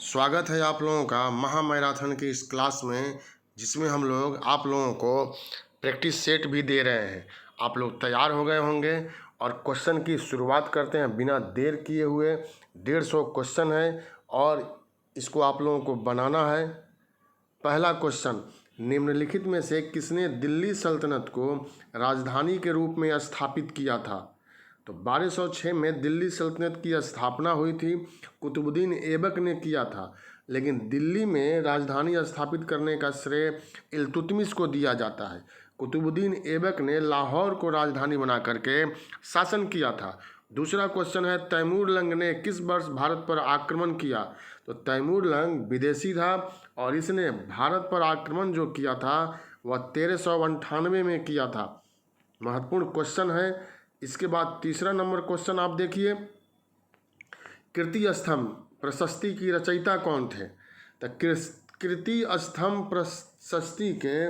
स्वागत है आप लोगों का महामैराथन की इस क्लास में, जिसमें हम लोग आप लोगों को प्रैक्टिस सेट भी दे रहे हैं। आप लोग तैयार हो गए होंगे और क्वेश्चन की शुरुआत करते हैं बिना देर किए हुए। 150 क्वेश्चन है और इसको आप लोगों को बनाना है। पहला क्वेश्चन, निम्नलिखित में से किसने दिल्ली सल्तनत को राजधानी के रूप में स्थापित किया था? तो 1206 में दिल्ली सल्तनत की स्थापना हुई थी, कुतुबुद्दीन ऐबक ने किया था। लेकिन दिल्ली में राजधानी स्थापित करने का श्रेय इल्तुतमिश को दिया जाता है। कुतुबुद्दीन ऐबक ने लाहौर को राजधानी बना करके शासन किया था। दूसरा क्वेश्चन है, तैमूरलंग ने किस वर्ष भारत पर आक्रमण किया? तो तैमूरलंग विदेशी था और इसने भारत पर आक्रमण जो किया था वह 1398 में किया था। महत्वपूर्ण क्वेश्चन है। इसके बाद तीसरा नंबर क्वेश्चन आप देखिए, कीर्ति स्तंभ प्रशस्ति की रचयिता कौन थे? तो कीर्ति स्तंभ प्रशस्ति के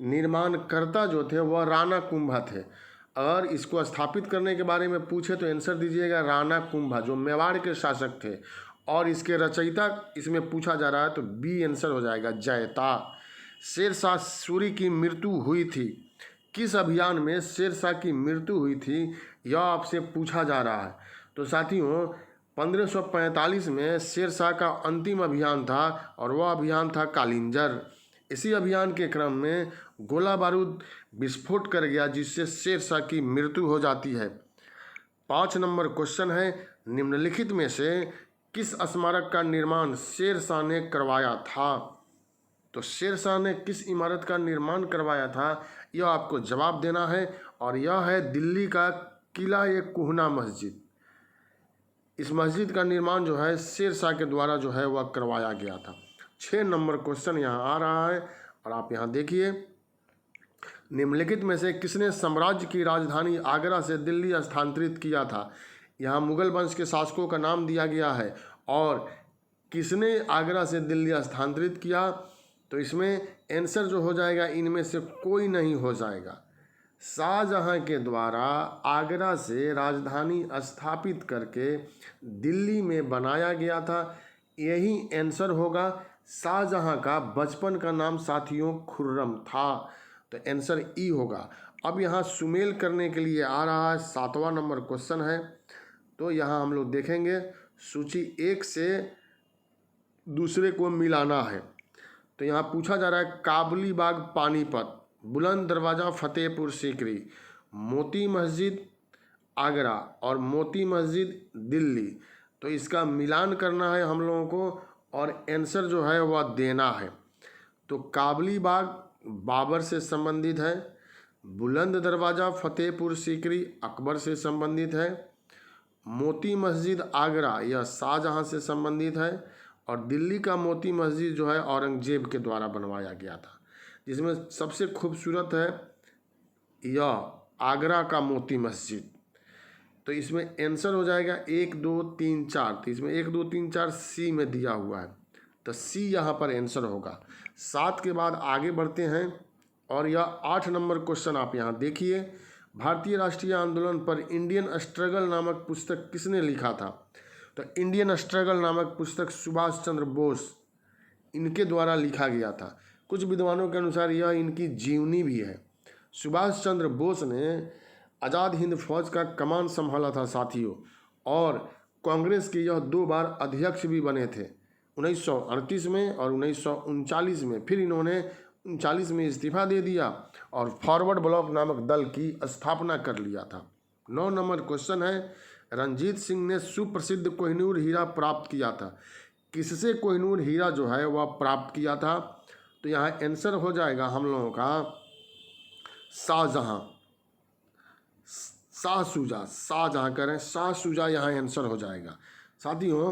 निर्माणकर्ता जो थे वह राणा कुंभा थे। अगर इसको स्थापित करने के बारे में पूछे तो आंसर दीजिएगा राणा कुंभा, जो मेवाड़ के शासक थे। और इसके रचयिता इसमें पूछा जा रहा है तो बी आंसर हो जाएगा, जयता। शेरशाह सूरी की मृत्यु हुई थी किस अभियान में? शेरशाह की मृत्यु हुई थी, यह आपसे पूछा जा रहा है। तो साथियों, 1545 में शेरशाह का अंतिम अभियान था और वह अभियान था कालिंजर। इसी अभियान के क्रम में गोला बारूद विस्फोट कर गया, जिससे शेरशाह की मृत्यु हो जाती है। 5 नंबर क्वेश्चन है, निम्नलिखित में से किस स्मारक का निर्माण शेरशाह ने करवाया था? तो शेरशाह ने किस इमारत का निर्माण करवाया था, यह आपको जवाब देना है। और यह है दिल्ली का किला ए कुहना मस्जिद। इस मस्जिद का निर्माण जो है शेरशाह के द्वारा जो है वह करवाया गया था। 6 नंबर क्वेश्चन यहाँ आ रहा है और आप यहाँ देखिए, निम्नलिखित में से किसने साम्राज्य की राजधानी आगरा से दिल्ली स्थानांतरित किया था? यहाँ मुगल वंश के शासकों का नाम दिया गया है। और किसने आगरा से दिल्ली स्थानांतरित किया? तो इसमें आंसर जो हो जाएगा, इनमें से कोई नहीं हो जाएगा। शाहजहां के द्वारा आगरा से राजधानी स्थापित करके दिल्ली में बनाया गया था, यही आंसर होगा। शाहजहां का बचपन का नाम साथियों खुर्रम था, तो आंसर ई होगा। अब यहाँ सुमेल करने के लिए आ रहा है 7वां नंबर क्वेश्चन है। तो यहाँ हम लोग देखेंगे, सूची 1 से दूसरे को मिलाना है। तो यहाँ पूछा जा रहा है, काबुली बाग पानीपत, बुलंद दरवाज़ा फतेहपुर सीकरी, मोती मस्जिद आगरा और मोती मस्जिद दिल्ली। तो इसका मिलान करना है हम लोगों को और आंसर जो है वह देना है। तो काबुली बाग बाबर से संबंधित है, बुलंद दरवाज़ा फतेहपुर सीकरी अकबर से संबंधित है, मोती मस्जिद आगरा यह शाहजहां से संबंधित है, और दिल्ली का मोती मस्जिद जो है औरंगजेब के द्वारा बनवाया गया था। जिसमें सबसे खूबसूरत है यह आगरा का मोती मस्जिद। तो इसमें आंसर हो जाएगा 1 2 3 4। तो इसमें 1 2 3 4 सी में दिया हुआ है, तो सी यहाँ पर आंसर होगा। 7 के बाद आगे बढ़ते हैं और यह 8 नंबर क्वेश्चन आप यहाँ देखिए, भारतीय राष्ट्रीय आंदोलन पर इंडियन स्ट्रगल नामक पुस्तक किसने लिखा था? तो इंडियन स्ट्रगल नामक पुस्तक सुभाष चंद्र बोस इनके द्वारा लिखा गया था। कुछ विद्वानों के अनुसार यह इनकी जीवनी भी है। सुभाष चंद्र बोस ने आज़ाद हिंद फौज का कमान संभाला था साथियों, और कांग्रेस के यह 2 बार अध्यक्ष भी बने थे, 1938 में और 1939 में। फिर इन्होंने 39 में इस्तीफा दे दिया और फॉरवर्ड ब्लॉक नामक दल की स्थापना कर लिया था। 9 नंबर क्वेश्चन है, रंजीत सिंह ने सुप्रसिद्ध कोहिनूर हीरा प्राप्त किया था। किससे कोहिनूर हीरा जो है वह प्राप्त किया था? तो यहाँ आंसर हो जाएगा हम लोगों का शाहजहां, शाहजहां करें, शाह शुजा यहाँ आंसर हो जाएगा। साथियों,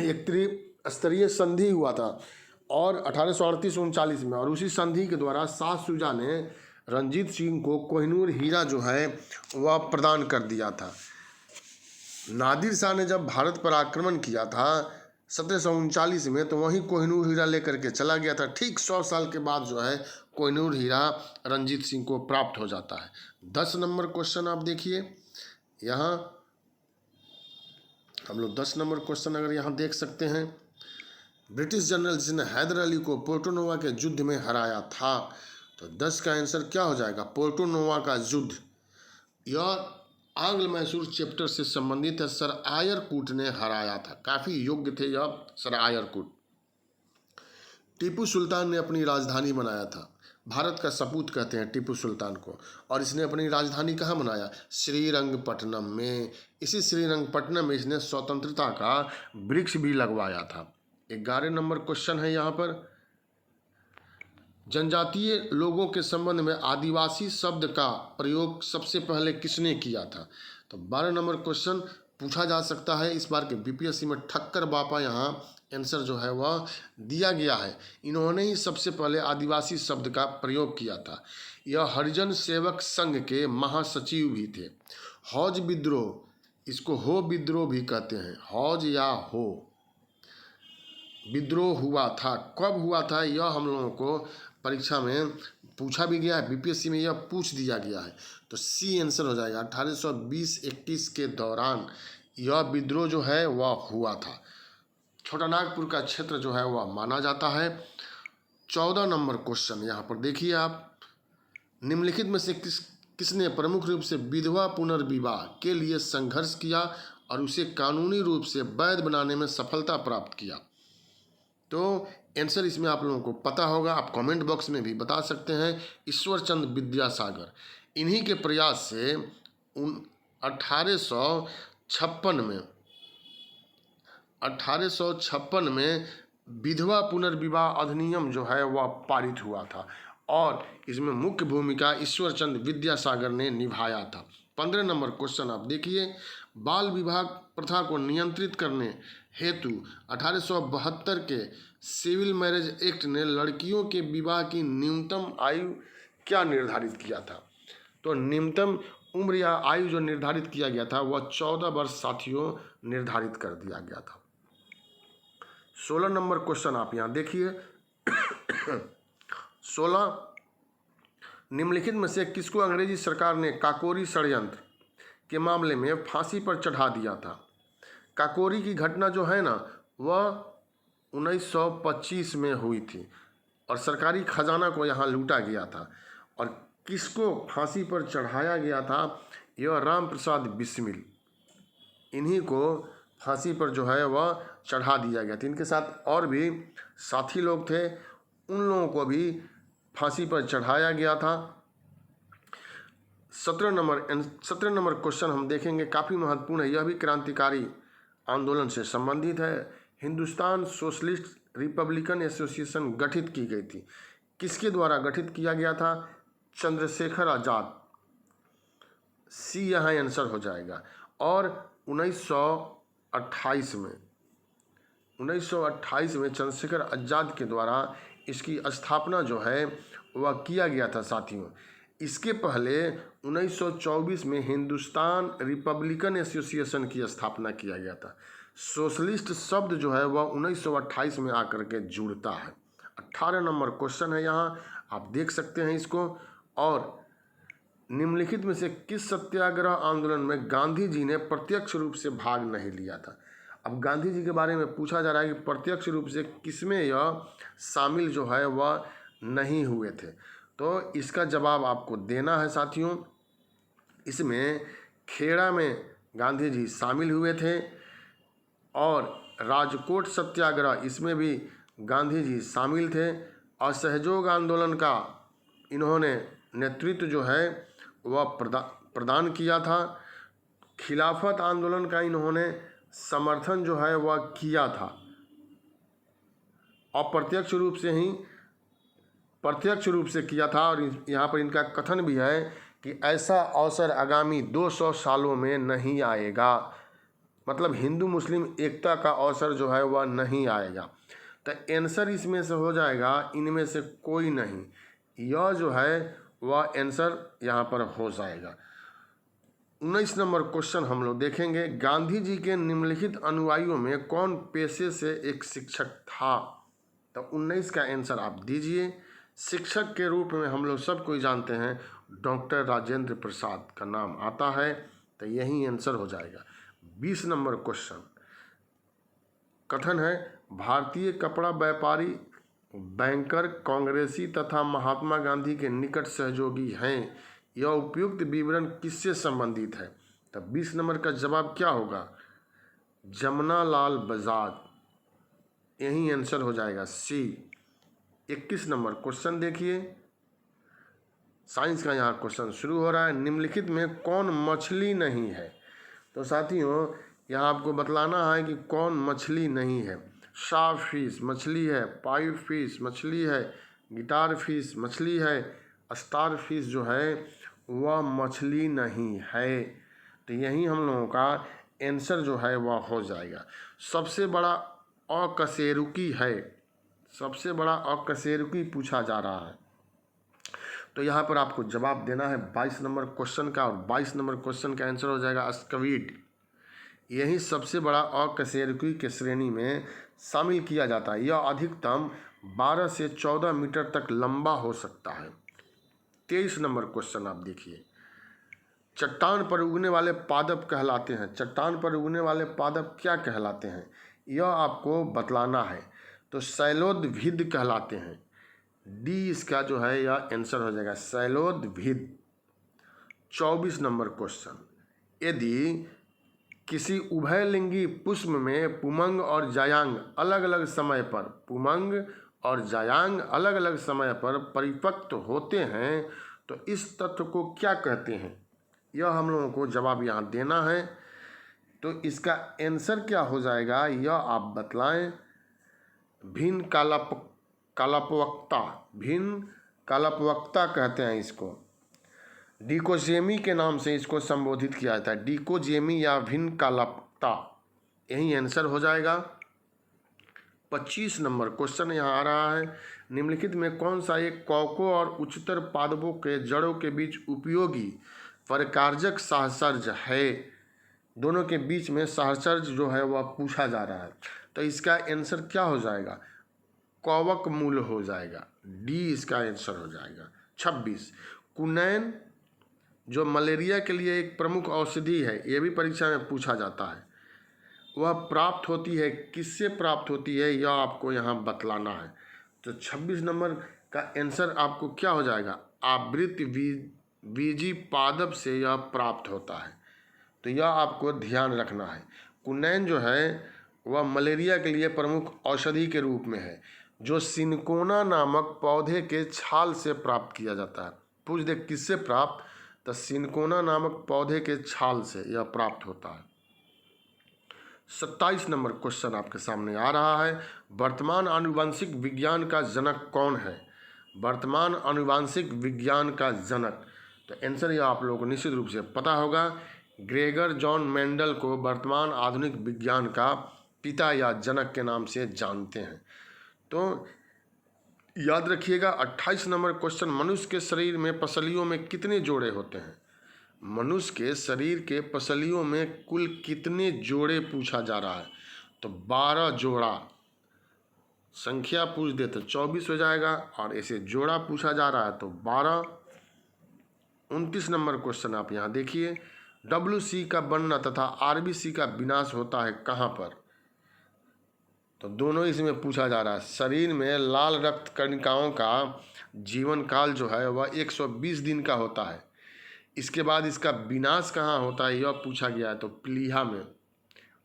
एक त्रिस्तरीय संधि हुआ था और 1838-39 में, और उसी संधि के द्वारा शाह शुजा ने रंजीत सिंह को कोहिनूर हीरा जो है वह प्रदान कर दिया था। नादिर शाह ने जब भारत पर आक्रमण किया था 1739 में, तो वहीं कोहिनूर हीरा लेकर के चला गया था। ठीक 100 साल के बाद जो है कोहिनूर हीरा रंजीत सिंह को प्राप्त हो जाता है। 10 नंबर क्वेश्चन आप देखिए, यहाँ हम लोग 10 नंबर क्वेश्चन अगर यहाँ देख सकते हैं, ब्रिटिश जनरल जिसने हैदर अली को पोर्टो नोवा के युद्ध में हराया था। तो 10 का आंसर क्या हो जाएगा? पोर्टो नोवा का युद्ध। यह आंग्ल मैसूर चैप्टर से संबंधित है। सर आयर कूट ने हराया था। काफ़ी योग्य थे यह सर आयर कूट। टीपू सुल्तान ने अपनी राजधानी बनाया था। भारत का सपूत कहते हैं टीपू सुल्तान को। और इसने अपनी राजधानी कहाँ बनाया? श्रीरंगपट्टनम में। इसी श्रीरंगपट्टनम में इसने स्वतंत्रता का वृक्ष भी लगवाया था। 11 नंबर क्वेश्चन है यहाँ पर। जनजातीय लोगों के संबंध में आदिवासी शब्द का प्रयोग सबसे पहले किसने किया था? तो 12 नंबर क्वेश्चन पूछा जा सकता है। इस बार के बीपीएससी में ठक्कर बापा यहाँ आंसर जो है वह दिया गया है। इन्होंने ही सबसे पहले आदिवासी शब्द का प्रयोग किया था। यह हरिजन सेवक संघ के महासचिव भी थे। हौज विद्रोह, इसको हो विद्रोह भी कहते हैं। हौज या हो विद्रोह हुआ था। कब हुआ था यह हम लोगों को परीक्षा में पूछा भी गया है। बीपीएससी में यह पूछ दिया गया है। तो सी आंसर हो जाएगा। 1820-21 के दौरान यह विद्रोह जो है वह हुआ था। छोटा नागपुर का क्षेत्र जो है वह माना जाता है। 14 नंबर क्वेश्चन यहाँ पर देखिए आप। निम्नलिखित में से किसने प्रमुख रूप से विधवा पुनर्विवाह के लिए संघर्ष किया और उसे कानूनी रूप से वैध बनाने में सफलता प्राप्त किया? तो आंसर इसमें आप लोगों को पता होगा। आप कमेंट बॉक्स में भी बता सकते हैं। ईश्वरचंद विद्यासागर। इन्हीं के प्रयास से 1856 में विधवा पुनर्विवाह अधिनियम जो है वह पारित हुआ था और इसमें मुख्य भूमिका ईश्वरचंद विद्यासागर ने निभाया था। 15 नंबर क्वेश्चन आप देखिए। बाल विवाह प्रथा को नियंत्रित करने हेतु 1872 के सिविल मैरिज एक्ट ने लड़कियों के विवाह की न्यूनतम आयु क्या निर्धारित किया था? तो न्यूनतम उम्र या आयु जो निर्धारित किया गया था वह 14 वर्ष साथियों निर्धारित कर दिया गया था। 16 नंबर क्वेश्चन आप यहाँ देखिए। 16, निम्नलिखित में से किसको अंग्रेजी सरकार ने काकोरी षड्यंत्र के मामले में फांसी पर चढ़ा दिया था? काकोरी की घटना जो है ना वह 1925 में हुई थी और सरकारी खजाना को यहाँ लूटा गया था। और किसको फांसी पर चढ़ाया गया था? यह राम प्रसाद बिस्मिल। इन्हीं को फांसी पर जो है वह चढ़ा दिया गया था। इनके साथ और भी साथी लोग थे, उन लोगों को भी फांसी पर चढ़ाया गया था। 17 नंबर क्वेश्चन हम देखेंगे। काफ़ी महत्वपूर्ण है। यह भी क्रांतिकारी आंदोलन से संबंधित है। हिंदुस्तान सोशलिस्ट रिपब्लिकन एसोसिएशन गठित की गई थी। किसके द्वारा गठित किया गया था? चंद्रशेखर आज़ाद। सी यहाँ आंसर हो जाएगा। और 1928 में चंद्रशेखर आज़ाद के द्वारा इसकी स्थापना जो है वह किया गया था साथियों। इसके पहले 1924 में हिंदुस्तान रिपब्लिकन एसोसिएशन की स्थापना किया गया था। सोशलिस्ट शब्द जो है वह 1928 में आकर के जुड़ता है। 18 नंबर क्वेश्चन है यहाँ, आप देख सकते हैं इसको। और निम्नलिखित में से किस सत्याग्रह आंदोलन में गांधी जी ने प्रत्यक्ष रूप से भाग नहीं लिया था? अब गांधी जी के बारे में पूछा जा रहा है कि प्रत्यक्ष रूप से किसमें यह शामिल जो है वह नहीं हुए थे। तो इसका जवाब आपको देना है साथियों। इसमें खेड़ा में गांधी जी शामिल हुए थे और राजकोट सत्याग्रह इसमें भी गांधी जी शामिल थे। असहयोग आंदोलन का इन्होंने नेतृत्व जो है वह प्रदान किया था। खिलाफत आंदोलन का इन्होंने समर्थन जो है वह किया था। अप्रत्यक्ष रूप से किया था। और यहाँ पर इनका कथन भी है कि ऐसा अवसर आगामी 200 सालों में नहीं आएगा। मतलब हिंदू मुस्लिम एकता का अवसर जो है वह नहीं आएगा। तो आंसर इसमें से हो जाएगा इनमें से कोई नहीं। यह जो है वह आंसर यहाँ पर हो जाएगा। 19 नंबर क्वेश्चन हम लोग देखेंगे। गांधी जी के निम्नलिखित अनुयायियों में कौन पेशे से एक शिक्षक था? तो 19 का आंसर आप दीजिए। शिक्षक के रूप में हम लोग सब कोई जानते हैं डॉक्टर राजेंद्र प्रसाद का नाम आता है। तो यही आंसर हो जाएगा। 20 नंबर क्वेश्चन कथन है भारतीय कपड़ा व्यापारी बैंकर कांग्रेसी तथा महात्मा गांधी के निकट सहयोगी हैं। यह उपयुक्त विवरण किससे संबंधित है? तब 20 नंबर का जवाब क्या होगा? जमनालाल बजाज। यही आंसर हो जाएगा सी। 21 नंबर क्वेश्चन देखिए, साइंस का यहाँ क्वेश्चन शुरू हो रहा है। निम्नलिखित में कौन मछली नहीं है? तो साथियों यहाँ आपको बतलाना है कि कौन मछली नहीं है। शार्क फिश मछली है, पाइप फिश मछली है, गिटार फिश मछली है, स्टार फिश जो है वह मछली नहीं है। तो यही हम लोगों का आंसर जो है वह हो जाएगा। सबसे बड़ा अकशेरुकी है, सबसे बड़ा अकशेरुकी पूछा जा रहा है। तो यहाँ पर आपको जवाब देना है 22 नंबर क्वेश्चन का, और 22 नंबर क्वेश्चन का आंसर हो जाएगा स्क्विड। यही सबसे बड़ा अकशेरुकी के श्रेणी में शामिल किया जाता है। यह अधिकतम 12 से 14 मीटर तक लंबा हो सकता है। 23 नंबर क्वेश्चन आप देखिए, चट्टान पर उगने वाले पादप कहलाते हैं। चट्टान पर उगने वाले पादप क्या कहलाते हैं? यह आपको बतलाना है। तो शैलोदभिद कहलाते हैं। डी इसका जो है यह आंसर हो जाएगा, शैलोदभिद। 24 नंबर क्वेश्चन, यदि किसी उभयलिंगी पुष्प में पुमंग और जायांग अलग अलग समय पर, पुमंग और जायांग अलग अलग समय पर परिपक्व होते हैं तो इस तथ्य को क्या कहते हैं? यह हम लोगों को जवाब यहाँ देना है। तो इसका आंसर क्या हो जाएगा यह आप बतलाएं। भिन्न कालापवक्ता, भिन्न कालापवक्ता कहते हैं इसको। डिकोजेमी के नाम से इसको संबोधित किया जाता है, डिकोजेमी या भिन्न कालापवक्ता। यही आंसर हो जाएगा। 25 नंबर क्वेश्चन यहाँ आ रहा है, निम्नलिखित में कौन सा एक कॉको और उच्चतर पादपों के जड़ों के बीच उपयोगी परिकारजक सहचर्य है? दोनों के बीच में सहचर्य जो है वह पूछा जा रहा है। तो इसका आंसर क्या हो जाएगा? कवक मूल हो जाएगा। डी इसका आंसर हो जाएगा। 26, कुनैन जो मलेरिया के लिए एक प्रमुख औषधि है, यह भी परीक्षा में पूछा जाता है, वह प्राप्त होती है किससे प्राप्त होती है? यह आपको यहाँ बतलाना है। तो 26 नंबर का आंसर आपको क्या हो जाएगा? आवृत बीजी पादप से यह प्राप्त होता है। तो यह आपको ध्यान रखना है। कुनैन जो है वह मलेरिया के लिए प्रमुख औषधि के रूप में है, जो सिनकोना नामक पौधे के छाल से प्राप्त किया जाता है। पूछ दे किससे प्राप्त? तो सिनकोना नामक पौधे के छाल से यह प्राप्त होता है। 27 नंबर क्वेश्चन आपके सामने आ रहा है, वर्तमान आनुवंशिक विज्ञान का जनक कौन है? वर्तमान आनुवंशिक विज्ञान का जनक, तो आंसर यह आप लोगों को निश्चित रूप से पता होगा। ग्रेगर जॉन मेंडल को वर्तमान आधुनिक विज्ञान का पिता या जनक के नाम से जानते हैं। तो याद रखिएगा। 28 नंबर क्वेश्चन, मनुष्य के शरीर में पसलियों में कितने जोड़े होते हैं? मनुष्य के शरीर के पसलियों में कुल कितने जोड़े पूछा जा रहा है? तो 12 जोड़ा। संख्या पूछ दे तो 24 हो जाएगा, और ऐसे जोड़ा पूछा जा रहा है तो 12। 29 नंबर क्वेश्चन आप यहाँ देखिए, WC का बनना तथा RBC का विनाश होता है कहाँ पर? तो दोनों इसमें पूछा जा रहा है। शरीर में लाल रक्त कणिकाओं का जीवन काल जो है वह 120 दिन का होता है। इसके बाद इसका विनाश कहाँ होता है यह पूछा गया है, तो प्लीहा में।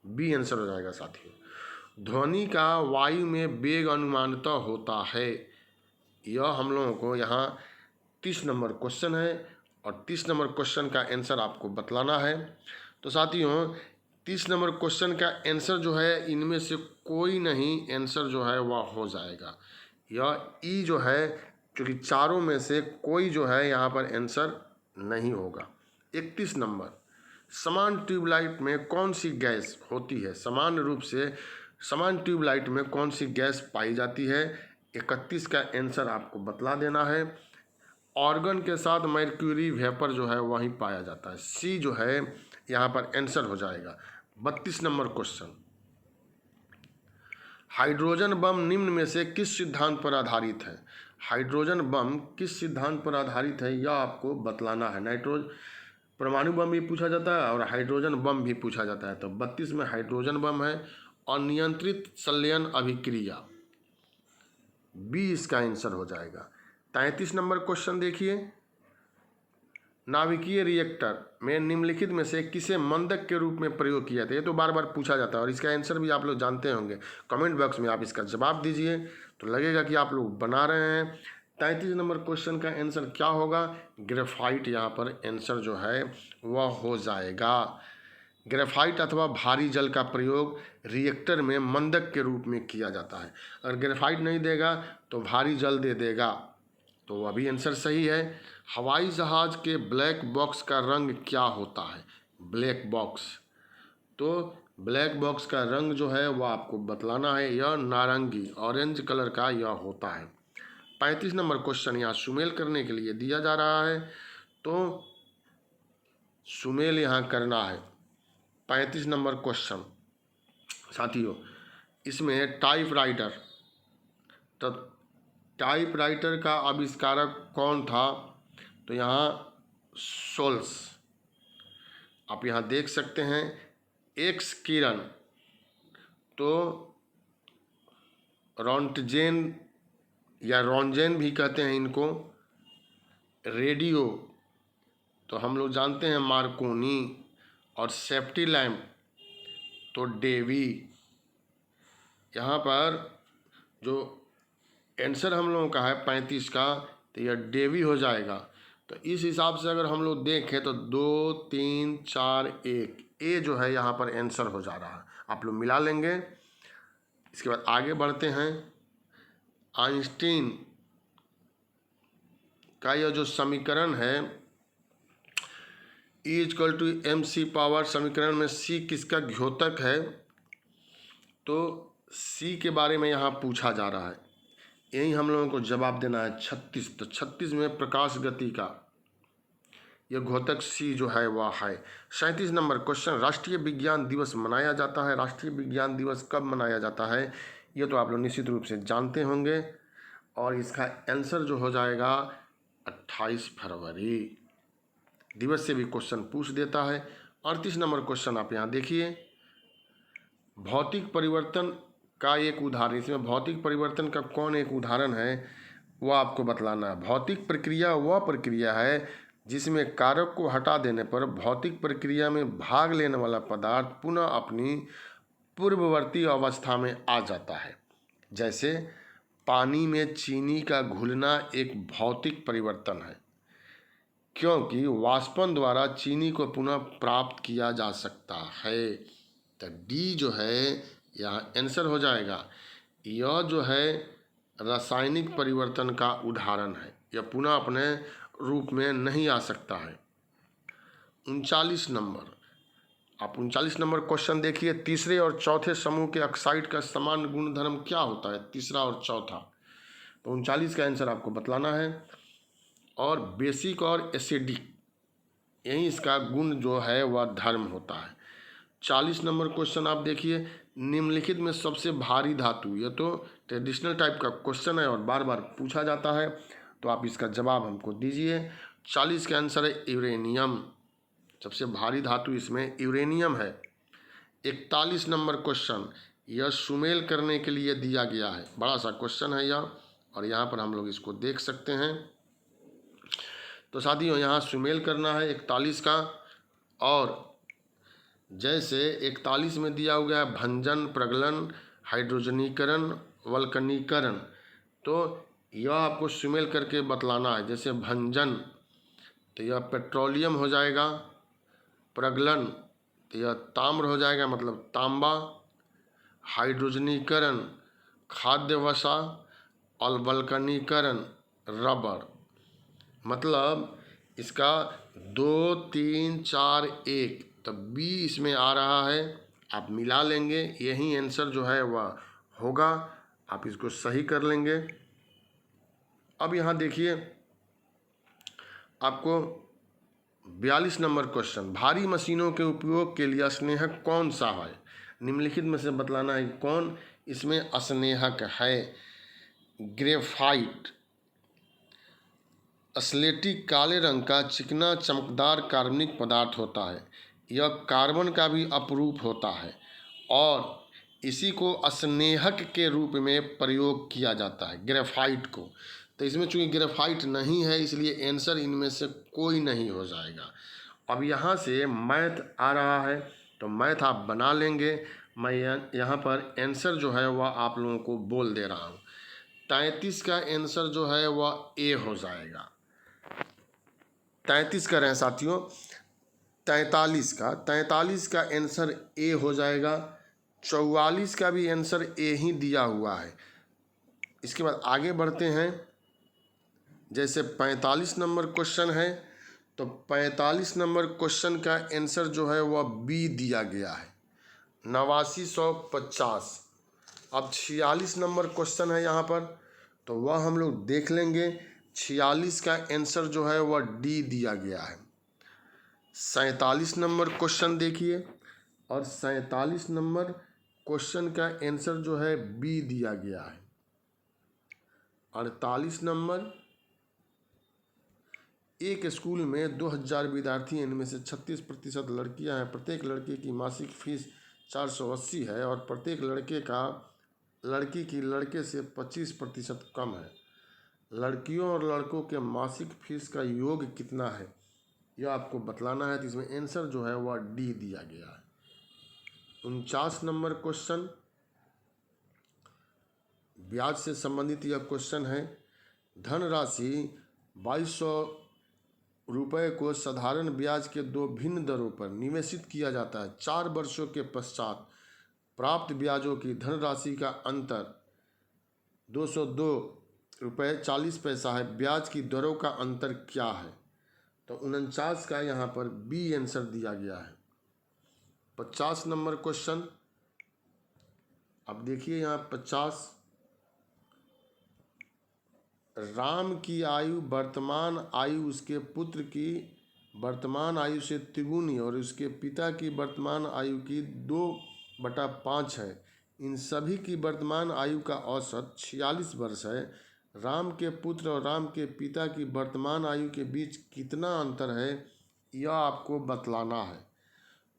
बी आंसर हो जाएगा साथियों। ध्वनि का वायु में वेग अनुमानतः होता है। यह हम लोगों को यहाँ 30 नंबर क्वेश्चन है, और 30 नंबर क्वेश्चन का आंसर आपको बतलाना है। तो साथियों 30 नंबर क्वेश्चन का आंसर जो है इनमें से कोई नहीं आंसर जो है वह हो जाएगा। यह ई जो है, क्योंकि चारों में से कोई जो है यहाँ पर आंसर नहीं होगा। 31 नंबर, समान ट्यूबलाइट में कौन सी गैस होती है? समान रूप से समान ट्यूबलाइट में कौन सी गैस पाई जाती है? 31 का आंसर आपको बतला देना है। ऑर्गन के साथ मर्क्यूरी वेपर जो है वहीं पाया जाता है। सी जो है यहाँ पर आंसर हो जाएगा। 32 नंबर क्वेश्चन, हाइड्रोजन बम निम्न में से किस सिद्धांत पर आधारित है? हाइड्रोजन बम किस सिद्धांत पर आधारित है यह आपको बतलाना है। परमाणु बम भी पूछा जाता है और हाइड्रोजन बम भी पूछा जाता है। तो 32 में हाइड्रोजन बम है, अनियंत्रित संलयन अभिक्रिया, बी इसका आंसर हो जाएगा। 33 नंबर क्वेश्चन देखिए, नाभिकीय रिएक्टर में निम्नलिखित में से किसे मंदक के रूप में प्रयोग किया था। ये तो बार बार पूछा जाता है और इसका आंसर भी आप लोग जानते होंगे। कमेंट बॉक्स में आप इसका जवाब दीजिए तो लगेगा कि आप लोग बना रहे हैं। 33 नंबर क्वेश्चन का आंसर क्या होगा? ग्रेफाइट यहाँ पर आंसर जो है वह हो जाएगा। ग्रेफाइट अथवा भारी जल का प्रयोग रिएक्टर में मंदक के रूप में किया जाता है। अगर ग्रेफाइट नहीं देगा तो भारी जल दे देगा, तो वह भी आंसर सही है। हवाई जहाज के ब्लैक बॉक्स का रंग क्या होता है? ब्लैक बॉक्स, तो ब्लैक बॉक्स का रंग जो है वह आपको बतलाना है, यह नारंगी ऑरेंज कलर का यह होता है। 35 नंबर क्वेश्चन यहाँ सुमेल करने के लिए दिया जा रहा है, तो सुमेल यहाँ करना है। 35 नंबर क्वेश्चन साथियों, इसमें टाइपराइटर, तो टाइपराइटर का आविष्कारक कौन था? तो यहाँ सोल्स, आप यहाँ देख सकते हैं। एक्स किरण, तो रोंटजेन या रोंजेन भी कहते हैं इनको। रेडियो, तो हम लोग जानते हैं मार्कोनी। और सेफ्टी लैम्प, तो डेवी। यहाँ पर जो आंसर हम लोगों का है 35 का, तो यह डेवी हो जाएगा। तो इस हिसाब से अगर हम लोग देखें तो 2 3 4 1 ए जो है यहाँ पर आंसर हो जा रहा है। आप लोग मिला लेंगे। इसके बाद आगे बढ़ते हैं। आइंस्टीन का यह जो समीकरण है E=mc⁻, समीकरण में c किसका द्योतक है? तो c के बारे में यहाँ पूछा जा रहा है, यही हम लोगों को जवाब देना है। 36, तो 36 में प्रकाश गति का यह द्योतक c जो है वह है। 37 नंबर क्वेश्चन, राष्ट्रीय विज्ञान दिवस मनाया जाता है। राष्ट्रीय विज्ञान दिवस कब मनाया जाता है? ये तो आप लोग निश्चित रूप से जानते होंगे और इसका आंसर जो हो जाएगा 28 फरवरी। दिवस से भी क्वेश्चन पूछ देता है। 38 नंबर क्वेश्चन आप यहाँ देखिए, भौतिक परिवर्तन का एक उदाहरण। इसमें भौतिक परिवर्तन का कौन एक उदाहरण है वह आपको बतलाना है। भौतिक प्रक्रिया वह प्रक्रिया है जिसमें कारक को हटा देने पर भौतिक प्रक्रिया में भाग लेने वाला पदार्थ पुनः अपनी पूर्ववर्ती अवस्था में आ जाता है। जैसे पानी में चीनी का घुलना एक भौतिक परिवर्तन है, क्योंकि वाष्पन द्वारा चीनी को पुनः प्राप्त किया जा सकता है। तो डी जो है यहाँ आंसर हो जाएगा। यह जो है रासायनिक परिवर्तन का उदाहरण है, यह पुनः अपने रूप में नहीं आ सकता है। 39 नंबर, आप 39 नंबर क्वेश्चन देखिए, तीसरे और चौथे समूह के ऑक्साइड का समान गुणधर्म क्या होता है? तीसरा और चौथा, तो 39 का आंसर आपको बतलाना है। और बेसिक और एसिडिक, यही इसका गुण जो है वह धर्म होता है। 40 नंबर क्वेश्चन आप देखिए, निम्नलिखित में सबसे भारी धातु, यह तो ट्रेडिशनल टाइप का क्वेश्चन है और बार बार पूछा जाता है, तो आप इसका जवाब हमको दीजिए। 40 का आंसर है यूरेनियम, सबसे भारी धातु इसमें यूरेनियम है। 41 नंबर क्वेश्चन, यह सुमेल करने के लिए दिया गया है, बड़ा सा क्वेश्चन है यह, और यहाँ पर हम लोग इसको देख सकते हैं। तो साथियों यहाँ सुमेल करना है 41 का, और जैसे 41 में दिया हुआ है भंजन, प्रगलन, हाइड्रोजनीकरण, वल्कनीकरण, तो यह आपको सुमेल करके बतलाना है। जैसे भंजन, तो यह पेट्रोलियम हो जाएगा। प्रगलन, तो यह ताम्र हो जाएगा, मतलब तांबा। हाइड्रोजनीकरण खाद्य वसा, और वल्कनीकरण रबर। मतलब इसका 2 3 4 1, तो बी इसमें आ रहा है, आप मिला लेंगे, यही आंसर जो है वह होगा। आप इसको सही कर लेंगे। अब यहाँ देखिए आपको 42 नंबर क्वेश्चन, भारी मशीनों के उपयोग के लिए स्नेहक कौन सा है? निम्नलिखित में से बतलाना है कौन इसमें स्नेहक है। ग्रेफाइट स्लेटी काले रंग का चिकना चमकदार कार्बनिक पदार्थ होता है। यह कार्बन का भी अपरूप होता है और इसी को स्नेहक के रूप में प्रयोग किया जाता है, ग्रेफाइट को। तो इसमें चूंकि ग्रेफाइट नहीं है इसलिए आंसर इनमें से कोई नहीं हो जाएगा। अब यहाँ से मैथ आ रहा है तो मैथ आप बना लेंगे। मैं यहाँ पर आंसर जो है वह आप लोगों को बोल दे रहा हूँ। 33 का आंसर जो है वह ए हो जाएगा। 33 कर रहे हैं साथियों, 43 का आंसर ए हो जाएगा। 44 का भी आंसर ए ही दिया हुआ है। इसके बाद आगे बढ़ते हैं। जैसे 45 नंबर क्वेश्चन है तो 45 नंबर क्वेश्चन का आंसर जो है वह बी दिया गया है, 8950। अब 46 नंबर क्वेश्चन है यहाँ पर तो वह हम लोग देख लेंगे। 46 का आंसर जो है वह डी दिया गया है। 47 नंबर क्वेश्चन देखिए और 47 नंबर क्वेश्चन का आंसर जो है बी दिया गया है। 48 नंबर, एक स्कूल में 2000 विद्यार्थी, इनमें से 36% लड़कियां हैं। प्रत्येक लड़के की मासिक फीस 480 है और प्रत्येक लड़की की लड़के से 25% कम है। लड़कियों और लड़कों के मासिक फीस का योग कितना है यह आपको बतलाना है। तो इसमें आंसर जो है वह डी दिया गया है। 49 नंबर क्वेश्चन, ब्याज से संबंधित यह क्वेश्चन है। धनराशि 2200 रुपये को साधारण ब्याज के दो भिन्न दरों पर निवेशित किया जाता है। 4 वर्षों के पश्चात प्राप्त ब्याजों की धनराशि का अंतर 202 रुपये 40 पैसा है। ब्याज की दरों का अंतर क्या है? तो 49 का यहाँ पर बी आंसर दिया गया है। 50 नंबर क्वेश्चन, अब देखिए यहाँ 50, राम की आयु वर्तमान आयु उसके पुत्र की वर्तमान आयु से तिगुनी और उसके पिता की वर्तमान आयु की 2/5 है। इन सभी की वर्तमान आयु का औसत 46 वर्ष है। राम के पुत्र और राम के पिता की वर्तमान आयु के बीच कितना अंतर है यह आपको बतलाना है।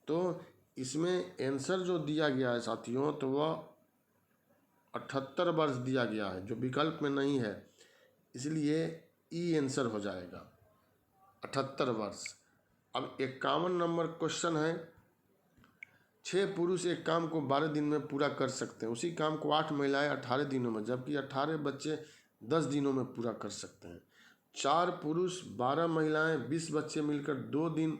तो इसमें आंसर जो दिया गया है साथियों तो वह 78 वर्ष दिया गया है, जो विकल्प में नहीं है, इसलिए ई आंसर हो जाएगा 78 वर्ष। अब 51 नंबर क्वेश्चन है। 6 पुरुष एक काम को 12 दिन में पूरा कर सकते हैं, उसी काम को 8 महिलाएं 18 दिनों में, जबकि 18 बच्चे 10 दिनों में पूरा कर सकते हैं। 4 पुरुष 12 महिलाएं 20 बच्चे मिलकर 2 दिन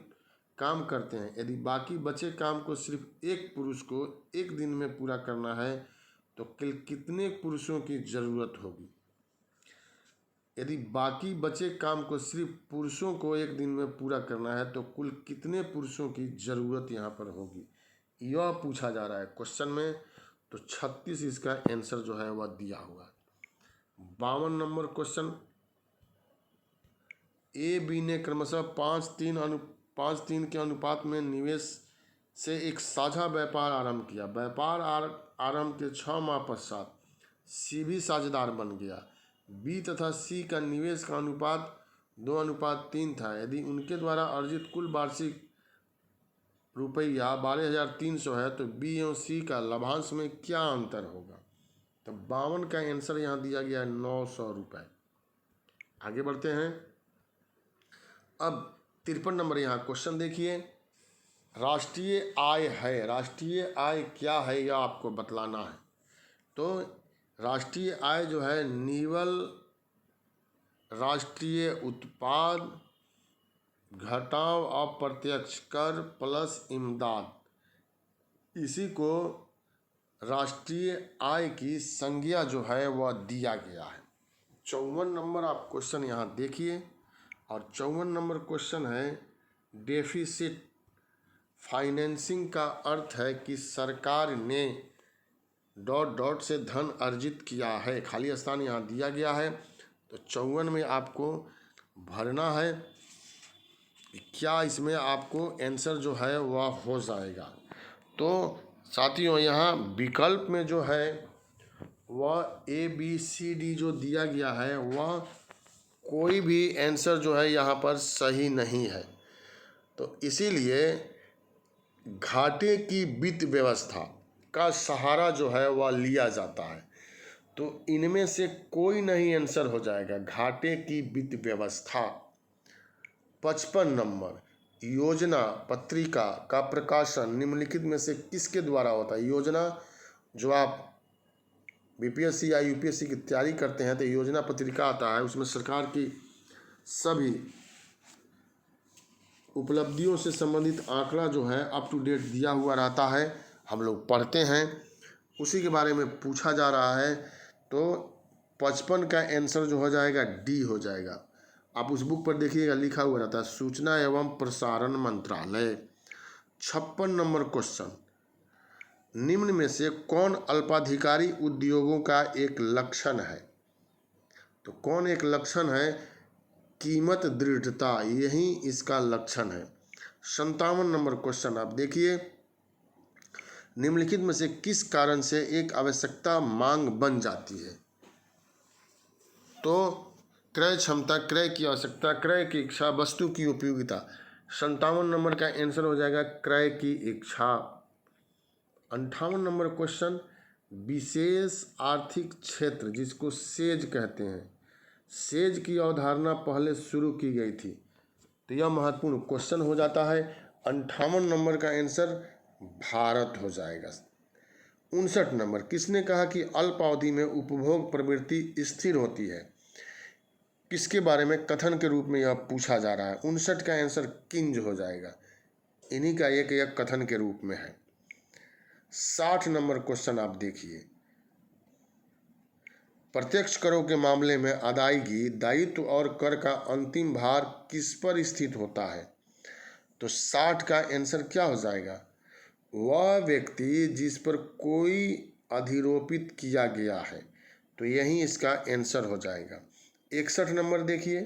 काम करते हैं। यदि बाकी बचे काम को सिर्फ एक पुरुष को 1 दिन में पूरा करना है तो कुल कितने पुरुषों की ज़रूरत होगी? यदि बाकी बचे काम को सिर्फ पुरुषों को 1 दिन में पूरा करना है तो कुल कितने पुरुषों की ज़रूरत यहाँ पर होगी, यह पूछा जा रहा है क्वेश्चन में। तो 36 इसका आंसर जो है वह दिया हुआ है। 52 नंबर क्वेश्चन, ए बी ने क्रमशः 5-3 के अनुपात में निवेश से एक साझा व्यापार आरंभ किया। व्यापार आरंभ के 6 माह पश्चात सी भी साझेदार बन गया। बी तथा सी का निवेश का अनुपात 2:3 था। यदि उनके द्वारा अर्जित कुल वार्षिक रुपया 12,300 है तो बी एवं सी का लाभांश में क्या अंतर होगा? तो 52 का आंसर यहाँ दिया गया है 900 रुपये। आगे बढ़ते हैं। अब 53 नंबर यहाँ क्वेश्चन देखिए। राष्ट्रीय आय है, राष्ट्रीय आय क्या है यह आपको बतलाना है। तो राष्ट्रीय आय जो है निवल राष्ट्रीय उत्पाद घटाव अप्रत्यक्ष कर प्लस इमदाद, इसी को राष्ट्रीय आय की संज्ञा जो है वह दिया गया है। 54 नंबर आप क्वेश्चन यहाँ देखिए और 54 नंबर क्वेश्चन है डेफिसिट फाइनेंसिंग का अर्थ है कि सरकार ने ... से धन अर्जित किया है। खाली स्थान यहाँ दिया गया है। तो 54 में आपको भरना है क्या, इसमें आपको आंसर जो है वह हो जाएगा। तो साथियों यहाँ विकल्प में जो है वह ABCD जो दिया गया है वह कोई भी आंसर जो है यहाँ पर सही नहीं है। तो इसीलिए घाटे की वित्त व्यवस्था का सहारा जो है वह लिया जाता है। तो इनमें से कोई नहीं आंसर हो जाएगा। घाटे की वित्त व्यवस्था। 55 नंबर, योजना पत्रिका का प्रकाशन निम्नलिखित में से किसके द्वारा होता है? योजना, जो आप बीपीएससी या यूपीएससी की तैयारी करते हैं तो योजना पत्रिका आता है, उसमें सरकार की सभी उपलब्धियों से संबंधित आंकड़ा जो है अप टू डेट दिया हुआ रहता है, हम लोग पढ़ते हैं, उसी के बारे में पूछा जा रहा है। तो 55 का आंसर जो हो जाएगा डी हो जाएगा। आप उस बुक पर देखिएगा, लिखा हुआ रहता है सूचना एवं प्रसारण मंत्रालय। 56 नंबर क्वेश्चन, निम्न में से कौन अल्पाधिकारी उद्योगों का एक लक्षण है? तो कौन एक लक्षण है? कीमत दृढ़ता, यही इसका लक्षण है। 57 नंबर क्वेश्चन आप देखिए, निम्नलिखित में से किस कारण से एक आवश्यकता मांग बन जाती है? तो क्रय क्षमता, क्रय की आवश्यकता, क्रय की इच्छा, वस्तु की उपयोगिता। 57 नंबर का आंसर हो जाएगा क्रय की इच्छा। 58 नंबर क्वेश्चन, विशेष आर्थिक क्षेत्र जिसको सेज कहते हैं, सेज की अवधारणा पहले शुरू की गई थी। तो यह महत्वपूर्ण क्वेश्चन हो जाता है। 58 नंबर का आंसर भारत हो जाएगा। 59 नंबर, किसने कहा कि अल्पावधि में उपभोग प्रवृत्ति स्थिर होती है? किसके बारे में कथन के रूप में यह पूछा जा रहा है? 59 का आंसर किंज हो जाएगा, इन्हीं का एक कथन के रूप में है। 60 नंबर क्वेश्चन आप देखिए, प्रत्यक्ष करों के मामले में अदायगी, दायित्व और कर का अंतिम भार किस पर स्थित होता है? तो 60 का आंसर क्या हो जाएगा? वह व्यक्ति जिस पर कोई अधिरोपित किया गया है। तो यही इसका आंसर हो जाएगा। 61 नंबर देखिए,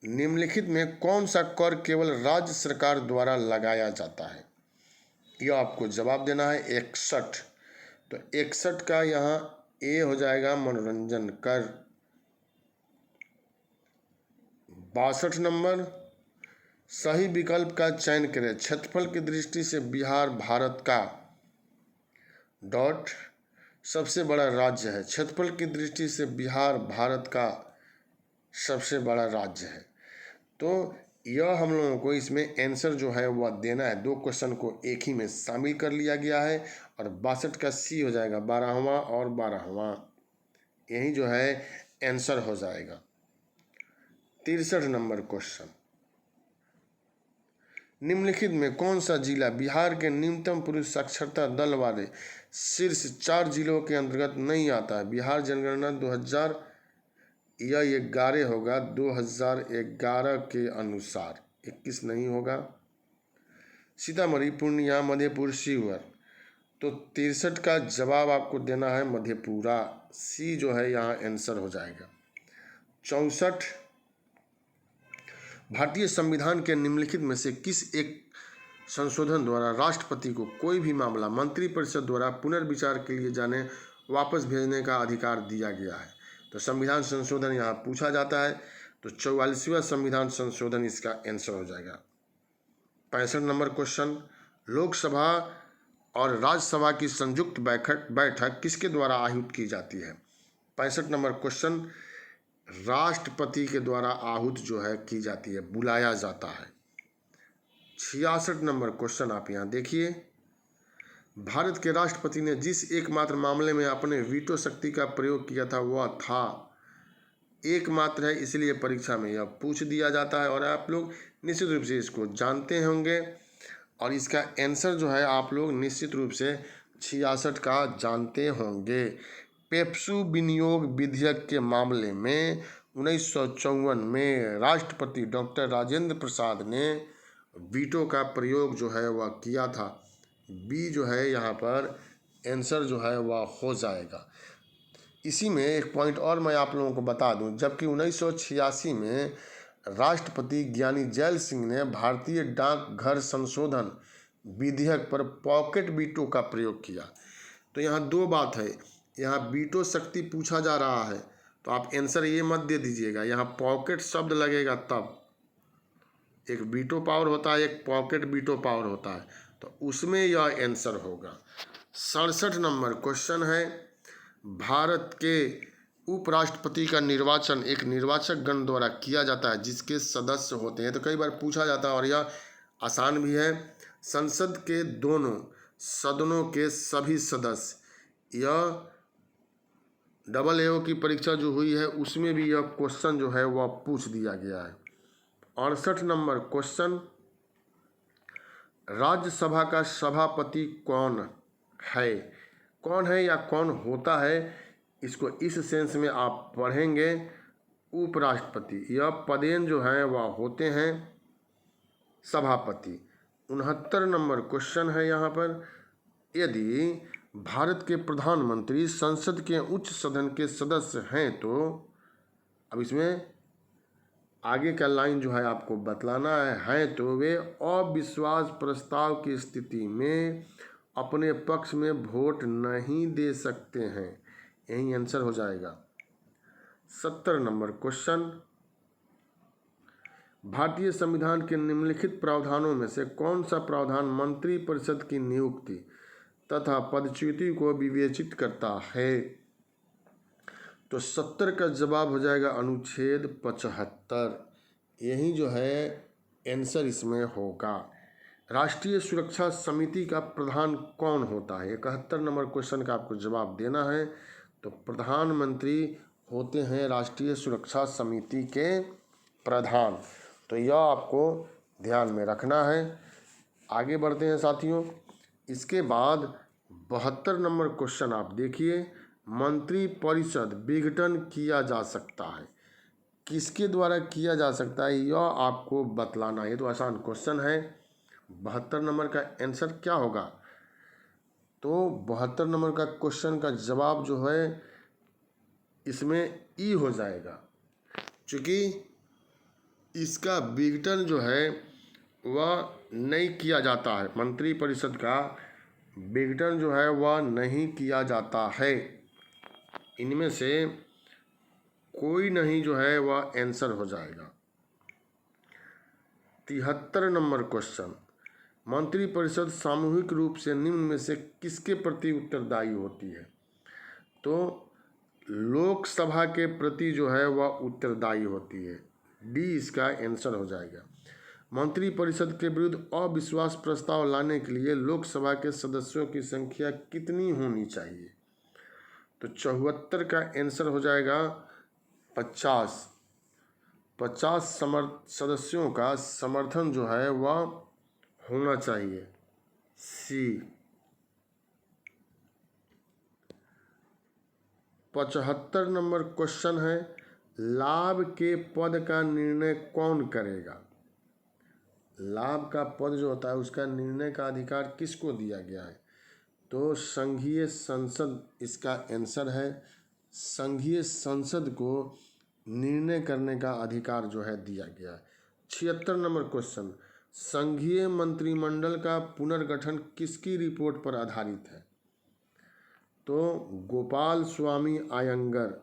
निम्नलिखित में कौन सा कर केवल राज्य सरकार द्वारा लगाया जाता है? यह आपको जवाब देना है। 61, तो 61 का यहाँ ए हो जाएगा मनोरंजन कर। 62 नंबर, सही विकल्प का चयन करें। क्षेत्रफल की दृष्टि से बिहार भारत का डॉट सबसे बड़ा राज्य है। क्षेत्रफल की दृष्टि से बिहार भारत का सबसे बड़ा राज्य है। तो यह हम लोगों को इसमें आंसर जो है वह देना है। 2 क्वेश्चन को एक ही में शामिल कर लिया गया है और 62 का सी हो जाएगा 12वां और 12वां, यही जो है आंसर हो जाएगा। 63 नंबर क्वेश्चन, निम्नलिखित में कौन सा जिला बिहार के न्यूनतम पुरुष साक्षरता दल वाले शीर्ष 4 जिलों के अंतर्गत नहीं आता है? बिहार जनगणना 2000 या 11 होगा, 2011 के अनुसार, 21 नहीं होगा। सीतामढ़ी, पूर्णिया, मधेपुरा, शिवहर। तो 63 का जवाब आपको देना है मधेपुरा, सी जो है यहाँ आंसर हो जाएगा। 64, भारतीय संविधान के निम्नलिखित में से किस एक संशोधन द्वारा राष्ट्रपति को कोई भी मामला मंत्रिपरिषद द्वारा पुनर्विचार के लिए जाने वापस भेजने का अधिकार दिया गया है? तो संविधान संशोधन यहाँ पूछा जाता है, तो 44वां संविधान संशोधन इसका आंसर हो जाएगा। 65 नंबर क्वेश्चन, लोकसभा और राज्यसभा की संयुक्त बैठक किसके द्वारा आहूत की जाती है? 65 नंबर क्वेश्चन, राष्ट्रपति के द्वारा आहूत जो है की जाती है, बुलाया जाता है। 66 नंबर क्वेश्चन आप यहाँ देखिए, भारत के राष्ट्रपति ने जिस एकमात्र मामले में अपने वीटो शक्ति का प्रयोग किया था वह था, एकमात्र है, इसलिए परीक्षा में यह पूछ दिया जाता है और आप लोग निश्चित रूप से इसको जानते होंगे और इसका आंसर जो है आप लोग निश्चित रूप से 66 का जानते होंगे। पेप्सू विनियोग विधेयक के मामले में 1954 में राष्ट्रपति डॉक्टर राजेंद्र प्रसाद ने वीटो का प्रयोग जो है वह किया था। बी जो है यहाँ पर आंसर जो है वह हो जाएगा। इसी में एक पॉइंट और मैं आप लोगों को बता दूं, जबकि 1986 में राष्ट्रपति ज्ञानी जैल सिंह ने भारतीय डाकघर संशोधन विधेयक पर पॉकेट वीटो का प्रयोग किया। तो यहाँ 2 बात है, यहाँ वीटो शक्ति पूछा जा रहा है तो आप आंसर ये मत दे दीजिएगा, यहाँ पॉकेट शब्द लगेगा तब। एक वीटो पावर होता है, एक पॉकेट वीटो पावर होता है, तो उसमें यह आंसर होगा। 67 नंबर क्वेश्चन है, भारत के उपराष्ट्रपति का निर्वाचन एक निर्वाचक गण द्वारा किया जाता है जिसके सदस्य होते हैं। तो कई बार पूछा जाता है और यह आसान भी है। संसद के दोनों सदनों के सभी सदस्य, यह डबल एओ की परीक्षा जो हुई है उसमें भी यह क्वेश्चन जो है वह पूछ दिया गया है। 68 नंबर क्वेश्चन, राज्यसभा का सभापति कौन है? कौन है या कौन होता है, इसको इस सेंस में आप पढ़ेंगे उपराष्ट्रपति। यह पदेन जो हैं वह होते हैं सभापति। 69 नंबर क्वेश्चन है यहाँ पर, यदि भारत के प्रधानमंत्री संसद के उच्च सदन के सदस्य हैं तो, अब इसमें आगे का लाइन जो है आपको बतलाना है तो वे अविश्वास प्रस्ताव की स्थिति में अपने पक्ष में वोट नहीं दे सकते हैं। यही आंसर हो जाएगा। 70 नंबर क्वेश्चन, भारतीय संविधान के निम्नलिखित प्रावधानों में से कौन सा प्रावधान मंत्री परिषद की नियुक्ति तथा पदच्युति को विवेचित करता है? तो 70 का जवाब हो जाएगा अनुच्छेद 75। यही जो है आंसर इसमें होगा। राष्ट्रीय सुरक्षा समिति का प्रधान कौन होता है? 71 नंबर क्वेश्चन का आपको जवाब देना है। तो प्रधानमंत्री होते हैं राष्ट्रीय सुरक्षा समिति के प्रधान। तो यह आपको ध्यान में रखना है। आगे बढ़ते हैं साथियों। इसके बाद 72 नंबर क्वेश्चन आप देखिए, मंत्री परिषद विघटन किया जा सकता है, किसके द्वारा किया जा सकता है यह आपको बतलाना है। तो आसान क्वेश्चन है। 72 नंबर का आंसर क्या होगा? तो 72 नंबर का क्वेश्चन का जवाब जो है इसमें ई हो जाएगा, क्योंकि इसका विघटन जो है वह नहीं किया जाता है। मंत्री परिषद का विघटन जो है वह नहीं किया जाता है। इनमें से कोई नहीं जो है वह आंसर हो जाएगा। 73 नंबर क्वेश्चन, मंत्रिपरिषद सामूहिक रूप से निम्न में से किसके प्रति उत्तरदायी होती है? तो लोकसभा के प्रति जो है वह उत्तरदायी होती है। डी इसका आंसर हो जाएगा। मंत्रिपरिषद के विरुद्ध अविश्वास प्रस्ताव लाने के लिए लोकसभा के सदस्यों की संख्या कितनी होनी चाहिए? तो 74 का आंसर हो जाएगा 50। 50 सदस्यों का समर्थन जो है वह होना चाहिए। सी। 75 नंबर क्वेश्चन है, लाभ के पद का निर्णय कौन करेगा? लाभ का पद जो होता है उसका निर्णय का अधिकार किसको दिया गया है? तो संघीय संसद इसका आंसर है। संघीय संसद को निर्णय करने का अधिकार जो है दिया गया है। 76 नंबर क्वेश्चन, संघीय मंत्रिमंडल का पुनर्गठन किसकी रिपोर्ट पर आधारित है? तो गोपाल स्वामी आयंगर,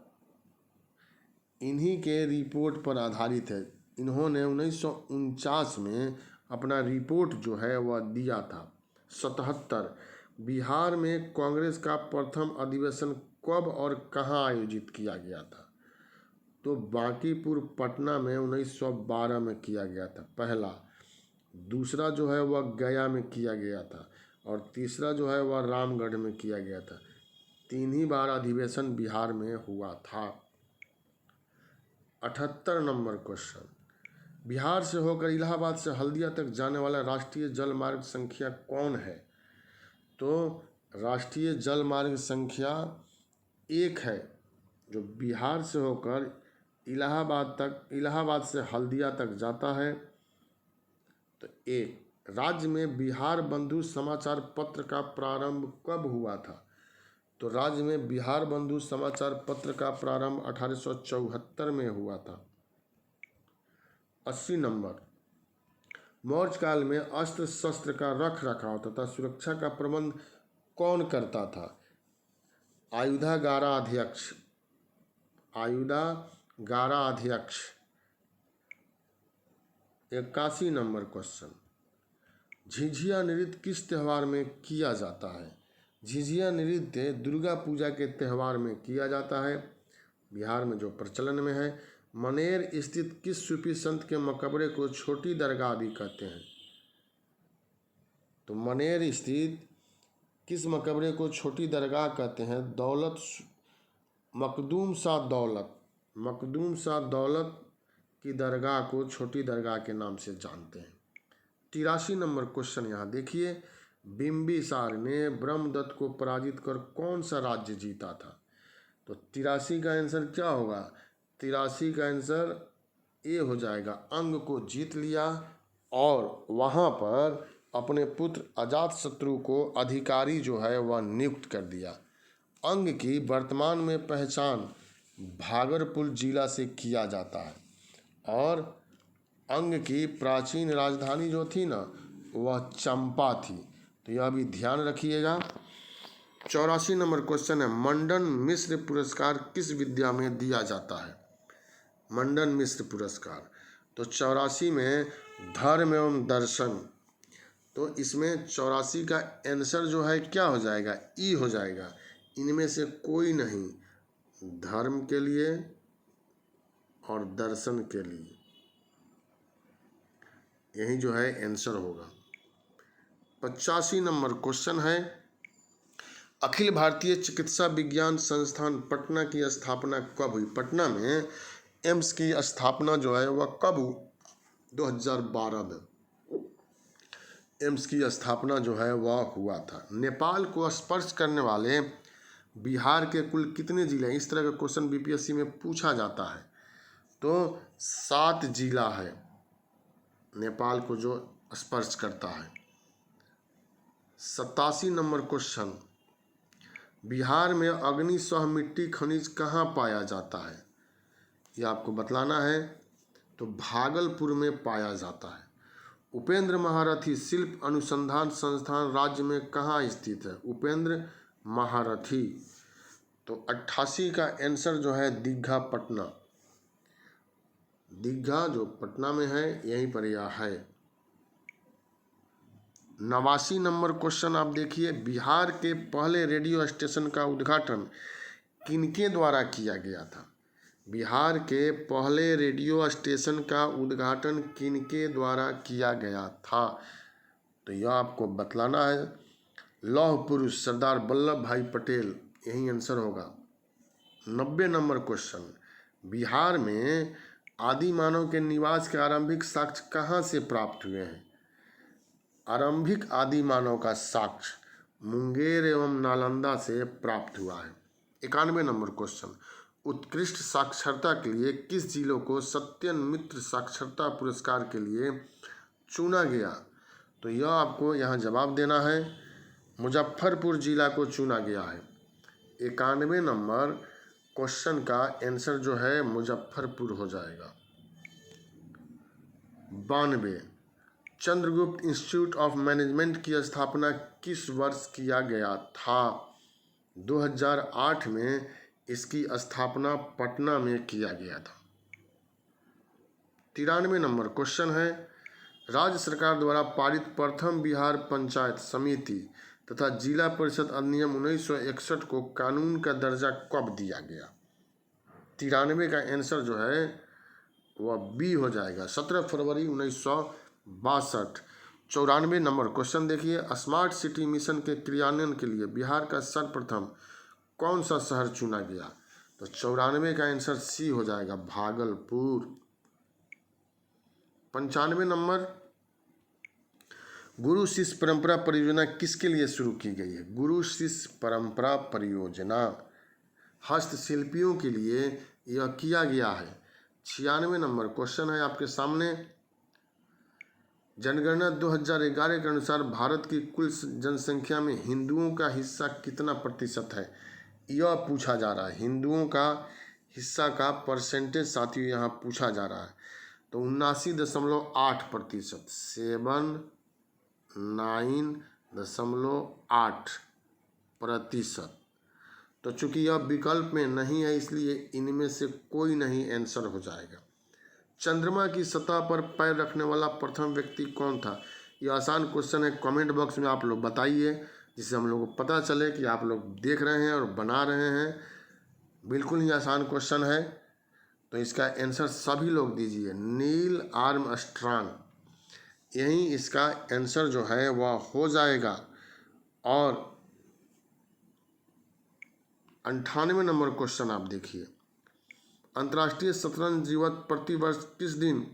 इन्हीं के रिपोर्ट पर आधारित है। इन्होंने 1949 में अपना रिपोर्ट जो है वह दिया था। 77, बिहार में कांग्रेस का प्रथम अधिवेशन कब और कहाँ आयोजित किया गया था? तो बांकीपुर पटना में 1912 में किया गया था पहला। दूसरा जो है वह गया में किया गया था और तीसरा जो है वह रामगढ़ में किया गया था। 3 ही बार अधिवेशन बिहार में हुआ था। 78 नंबर क्वेश्चन, बिहार से होकर इलाहाबाद से हल्दिया तक जाने वाला राष्ट्रीय जल मार्ग संख्या कौन है? तो राष्ट्रीय जल मार्ग संख्या 1 है जो बिहार से होकर इलाहाबाद से हल्दिया तक जाता है। तो 1, राज्य में बिहार बंधु समाचार पत्र का प्रारंभ कब हुआ था? तो राज्य में बिहार बंधु समाचार पत्र का प्रारंभ 1874 में हुआ था। 80 नंबर, मौर्य काल में अस्त्र शस्त्र का रख रखाव तथा सुरक्षा का प्रबंध कौन करता था? आयुधागाराध्यक्ष। 81 नंबर क्वेश्चन, झिझिया नृत्य किस त्यौहार में किया जाता है? झिझिया नृत्य दुर्गा पूजा के त्यौहार में किया जाता है, बिहार में जो प्रचलन में है। मनेर स्थित किस सूफी संत के मकबरे को छोटी दरगाह भी कहते हैं? तो मनेर स्थित किस मकबरे को छोटी दरगाह कहते हैं? मखदूम शाह दौलत की दरगाह को छोटी दरगाह के नाम से जानते हैं। 83 नंबर क्वेश्चन यहाँ देखिए, बिंबिसार ने ब्रह्मदत्त को पराजित कर कौन सा राज्य जीता था? तो 83 का आंसर क्या होगा? 83 का आंसर ए हो जाएगा, अंग को जीत लिया और वहाँ पर अपने पुत्र अजातशत्रु को अधिकारी जो है वह नियुक्त कर दिया। अंग की वर्तमान में पहचान भागलपुर जिला से किया जाता है और अंग की प्राचीन राजधानी जो थी ना वह चंपा थी, तो यह भी ध्यान रखिएगा। 84 नंबर क्वेश्चन है, मंडन मिश्र पुरस्कार किस विद्या में दिया जाता है? मंडन मिश्र पुरस्कार तो 84 में धर्म एवं दर्शन, तो इसमें 84 का आंसर जो है क्या हो जाएगा? ई हो जाएगा। इनमें से कोई नहीं, धर्म के लिए और दर्शन के लिए, यही जो है आंसर होगा। 85 नंबर क्वेश्चन है, अखिल भारतीय चिकित्सा विज्ञान संस्थान पटना की स्थापना कब हुई? पटना में एम्स की स्थापना जो है वह कब हुई? 2012 में एम्स की स्थापना जो है वह हुआ था। नेपाल को स्पर्श करने वाले बिहार के कुल कितने जिले हैं? इस तरह का क्वेश्चन बीपीएससी में पूछा जाता है। तो 7 जिला है नेपाल को जो स्पर्श करता है। 87 नंबर क्वेश्चन, बिहार में अग्निशह मिट्टी खनिज कहाँ पाया जाता है? यह आपको बतलाना है। तो भागलपुर में पाया जाता है। उपेंद्र महारथी शिल्प अनुसंधान संस्थान राज्य में कहाँ स्थित है? उपेंद्र महारथी, तो 88 का आंसर जो है दीघा पटना, दीघा जो पटना में है यहीं पर यह है। 89 नंबर क्वेश्चन आप देखिए, बिहार के पहले रेडियो स्टेशन का उद्घाटन किनके द्वारा किया गया था? बिहार के पहले रेडियो स्टेशन का उद्घाटन किनके द्वारा किया गया था? तो यह आपको बतलाना है। लौह पुरुष सरदार वल्लभ भाई पटेल, यही आंसर होगा। 90 नंबर क्वेश्चन, बिहार में आदि मानव के निवास के आरंभिक साक्ष्य कहाँ से प्राप्त हुए हैं? आरंभिक आदि मानव का साक्ष्य मुंगेर एवं नालंदा से प्राप्त हुआ है। 91 नंबर क्वेश्चन, उत्कृष्ट साक्षरता के लिए किस जिलों को सत्यन मित्र साक्षरता पुरस्कार के लिए चुना गया? तो यह आपको यहाँ जवाब देना है, मुजफ्फरपुर जिला को चुना गया है। 91 नंबर क्वेश्चन का आंसर जो है मुजफ्फरपुर हो जाएगा। 92, चंद्रगुप्त इंस्टीट्यूट ऑफ मैनेजमेंट की स्थापना किस वर्ष किया गया था? 2008 में इसकी स्थापना पटना में किया गया था। 93 नंबर क्वेश्चन है, राज्य सरकार द्वारा पारित प्रथम बिहार पंचायत समिति तथा जिला परिषद अधिनियम 1961 को कानून का दर्जा कब दिया गया? 93 का आंसर जो है वह बी हो जाएगा, 17 फरवरी 1962। 94 नंबर क्वेश्चन देखिए, स्मार्ट सिटी मिशन के क्रियान्वयन के लिए बिहार का सर्वप्रथम कौन सा शहर चुना गया? तो 94 का आंसर सी हो जाएगा, भागलपुर। 95 नंबर, गुरु शिष्य परंपरा परियोजना किसके लिए शुरू की गई है? गुरु शिष्य परंपरा परियोजना हस्तशिल्पियों के लिए यह किया गया है। 96 नंबर क्वेश्चन है आपके सामने, जनगणना 2011 के अनुसार भारत की कुल जनसंख्या में हिंदुओं का हिस्सा कितना प्रतिशत है? यह पूछा जा रहा है, हिंदुओं का हिस्सा का परसेंटेज साथियों यहाँ पूछा जा रहा है। तो 79.8%, 79.8%। तो चूंकि यह विकल्प में नहीं है इसलिए इनमें से कोई नहीं आंसर हो जाएगा। चंद्रमा की सतह पर पैर रखने वाला प्रथम व्यक्ति कौन था? यह आसान क्वेश्चन है, कमेंट बॉक्स में आप लोग बताइए। जिससे हम लोग को पता चले कि आप लोग देख रहे हैं और बना रहे हैं। बिल्कुल ही आसान क्वेश्चन है, तो इसका आंसर सभी लोग दीजिए। नील आर्मस्ट्रांग, यही इसका आंसर जो है वह हो जाएगा। और 98 नंबर क्वेश्चन आप देखिए, अंतर्राष्ट्रीय शतरंज दिवस प्रतिवर्ष किस दिन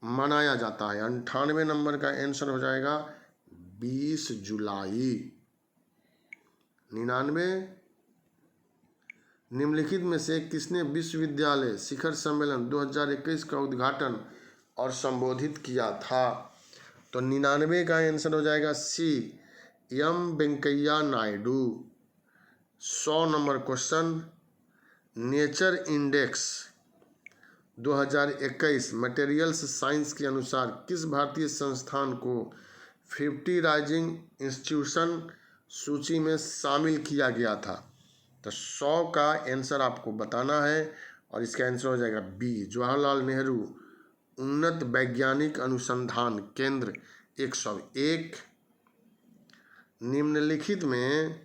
मनाया जाता है? 98 नंबर का आंसर हो जाएगा 20 जुलाई। 99, निम्नलिखित में से किसने विश्वविद्यालय शिखर सम्मेलन 2021 का उद्घाटन और संबोधित किया था? तो 99 का आंसर हो जाएगा C, M Venkaiah Naidu. 100 number question, Nature Index 2021 materials science के अनुसार किस भारतीय संस्थान को 50 राइजिंग इंस्टीट्यूशन सूची में शामिल किया गया था? तो 100 का आंसर आपको बताना है और इसका आंसर हो जाएगा बी, जवाहरलाल नेहरू उन्नत वैज्ञानिक अनुसंधान केंद्र 101। निम्नलिखित में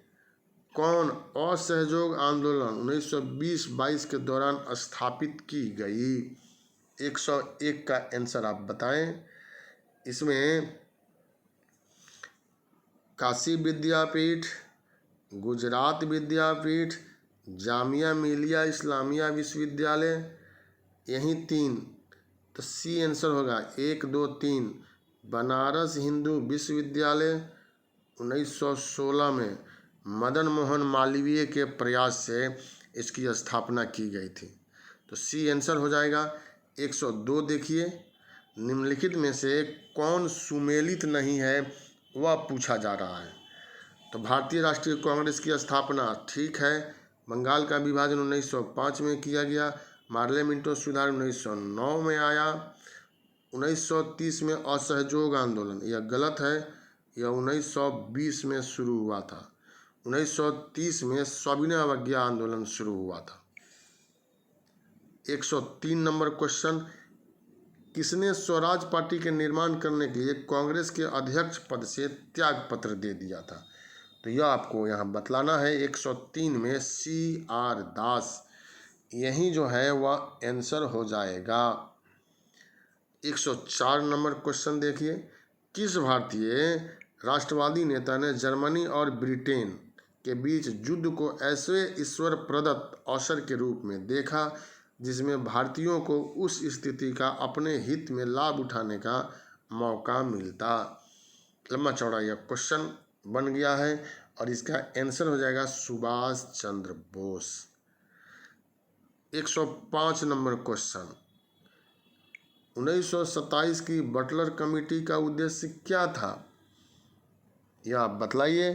कौन असहयोग आंदोलन 1920-22 के दौरान स्थापित की गई? 101 का आंसर आप बताएं। इसमें काशी विद्यापीठ, गुजरात विद्यापीठ, जामिया मिलिया इस्लामिया विश्वविद्यालय, यही 3। तो सी आंसर होगा 1, 2, 3। बनारस हिंदू विश्वविद्यालय 1916 में मदन मोहन मालवीय के प्रयास से इसकी स्थापना की गई थी। तो सी आंसर हो जाएगा। 102 देखिए, निम्नलिखित में से कौन सुमेलित नहीं है वह पूछा जा रहा है। तो भारतीय राष्ट्रीय कांग्रेस की स्थापना ठीक है, बंगाल का विभाजन 1905 में किया गया, मार्ले मिंटो सुधार 1909 में आया, 1930 में असहयोग आंदोलन, यह गलत है, यह 1920 में शुरू हुआ था। 1930 में सविनय अवज्ञा आंदोलन शुरू हुआ था। 103 नंबर क्वेश्चन, किसने स्वराज पार्टी के निर्माण करने के लिए कांग्रेस के अध्यक्ष पद से त्याग पत्र दे दिया था? तो यह आपको यहाँ बतलाना है। 103 में सी आर दास, यही जो है वह आंसर हो जाएगा। 104 नंबर क्वेश्चन देखिए, किस भारतीय राष्ट्रवादी नेता ने जर्मनी और ब्रिटेन के बीच युद्ध को ऐसे ईश्वर प्रदत्त अवसर के रूप में देखा जिसमें भारतीयों को उस स्थिति का अपने हित में लाभ उठाने का मौका मिलता? लंबा चौड़ा यह क्वेश्चन बन गया है और इसका आंसर हो जाएगा सुभाष चंद्र बोस। 105 नंबर क्वेश्चन, 1927 की बटलर कमेटी का उद्देश्य क्या था? यह आप बतलाइए